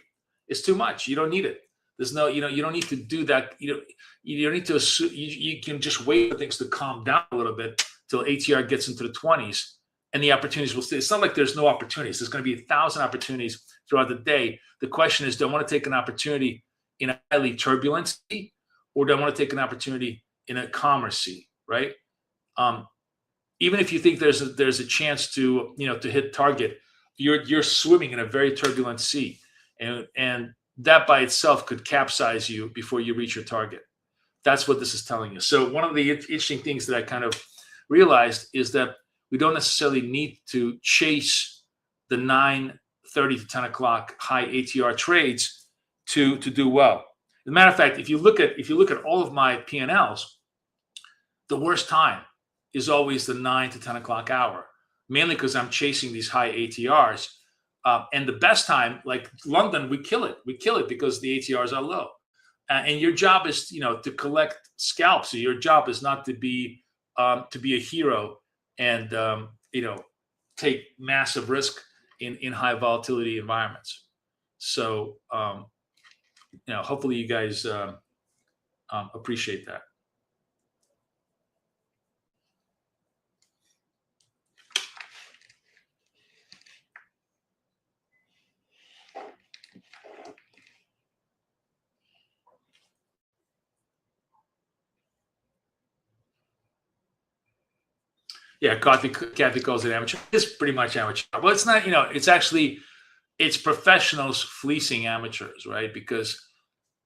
It's too much. You don't need it. There's no, you don't need to do that. You don't need to assume, you can just wait for things to calm down a little bit till ATR gets into the 20s, and the opportunities will stay. It's not like there's no opportunities. There's going to be 1,000 opportunities throughout the day. The question is, do I want to take an opportunity in a highly turbulent sea, or do I want to take an opportunity in a calmer sea, right? Even if you think there's a chance to to hit target, you're swimming in a very turbulent sea, and that by itself could capsize you before you reach your target. That's what this is telling you. So one of the interesting things that I kind of realized is that we don't necessarily need to chase the 9:30 to 10 o'clock high ATR trades to do well. As a matter of fact, if you look at all of my P&Ls, the worst time is always the 9 to 10 o'clock hour, mainly because I'm chasing these high ATRs. And the best time, like London, we kill it. We kill it because the ATRs are low. And your job is, to collect scalps. So your job is not to be a hero and take massive risk in high volatility environments. So hopefully you guys appreciate that. Yeah, Kathy calls it amateur. It's pretty much amateur. Well, it's not, it's professionals fleecing amateurs, right? Because,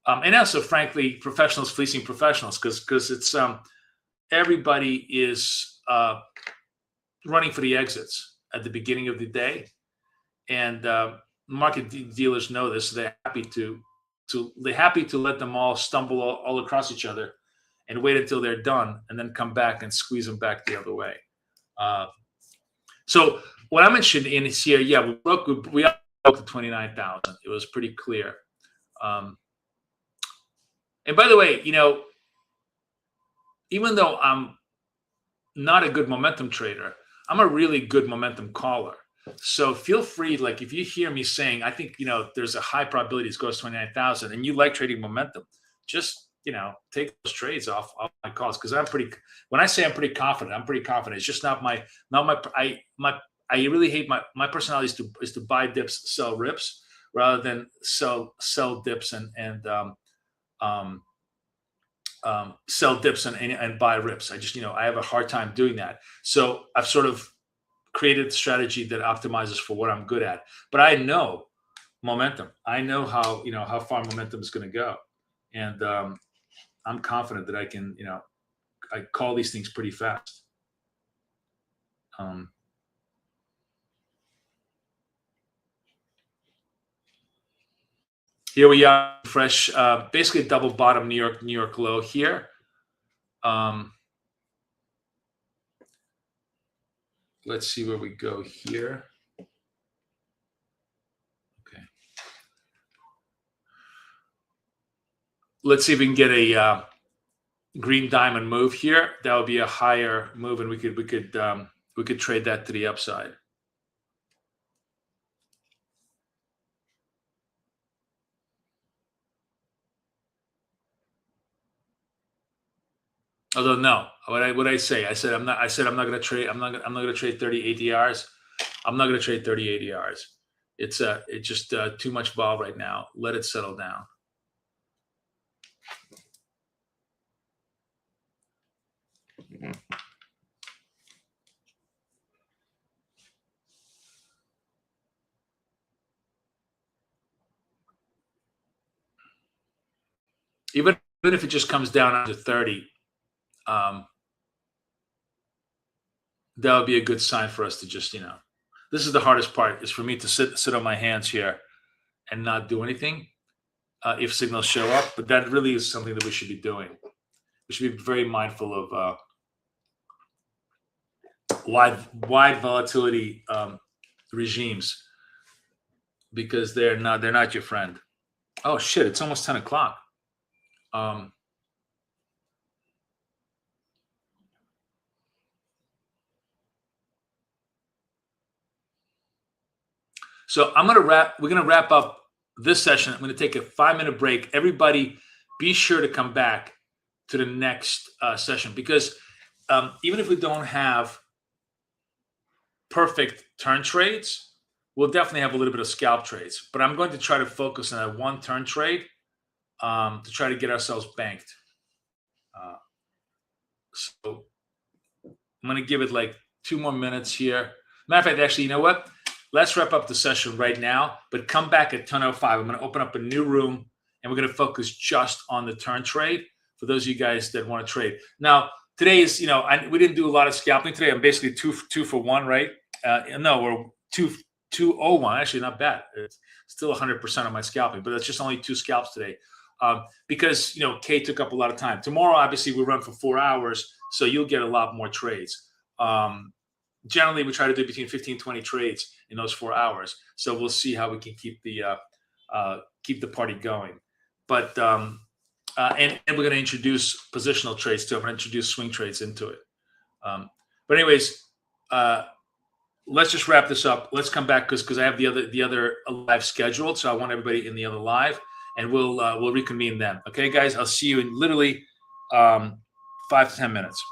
and also, frankly, professionals fleecing professionals, because it's everybody is running for the exits at the beginning of the day, and market dealers know this. So they're happy to let them all stumble all across each other, and wait until they're done, and then come back and squeeze them back the other way. So what I'm interested in is here, we broke to 29,000. It was pretty clear. And by the way, even though I'm not a good momentum trader, I'm a really good momentum caller. So feel free, like if you hear me saying, I think, there's a high probability it goes to 29,000 and you like trading momentum, just take those trades off my calls, because when I say I'm pretty confident, I'm pretty confident. It's just not my I really hate my personality is to buy dips, sell rips, rather than sell dips and sell dips and buy rips. I just I have a hard time doing that. So I've sort of created a strategy that optimizes for what I'm good at. But I know momentum. I know how far momentum is going to go, and I'm confident that I can, I call these things pretty fast. Here we are, fresh, basically double bottom New York low here. Let's see where we go here. Okay. Let's see if we can get a green diamond move here. That would be a higher move, and we could trade that to the upside. Although no, what I say? I said I'm not going to trade. I'm not going to trade 30 ADRs. I'm not going to trade 30 ADRs. It's just too much vol right now. Let it settle down. Even if it just comes down under 30, that would be a good sign for us to just this is the hardest part, is for me to sit on my hands here and not do anything if signals show up. But that really is something that we should be doing. We should be very mindful of wide volatility regimes, because they're not your friend. Oh shit! It's almost 10 o'clock. So we're gonna wrap up this session. I'm gonna take a 5-minute break. Everybody, be sure to come back to the next session, because even if we don't have perfect turn trades, we'll definitely have a little bit of scalp trades. But I'm going to try to focus on that one turn trade to try to get ourselves banked. So I'm going to give it like 2 more minutes here. Matter of fact, actually, you know what? Let's wrap up the session right now, but come back at 10:05. I'm going to open up a new room, and we're going to focus just on the turn trade for those of you guys that want to trade. Now, today is, we didn't do a lot of scalping today. I'm basically two for one, right? No, we're 201. Actually, not bad. It's still 100% on my scalping, but that's just only 2 scalps today. Because Kay took up a lot of time. Tomorrow, obviously, we run for 4 hours, so you'll get a lot more trades. Generally, we try to do between 15 and 20 trades in those 4 hours. So we'll see how we can keep the party going. But and we're going to introduce positional trades too. I'm going to introduce swing trades into it. But anyways, let's just wrap this up. Let's come back because I have the other live scheduled. So I want everybody in the other live, and we'll reconvene then. Okay, guys, I'll see you in literally 5 to 10 minutes.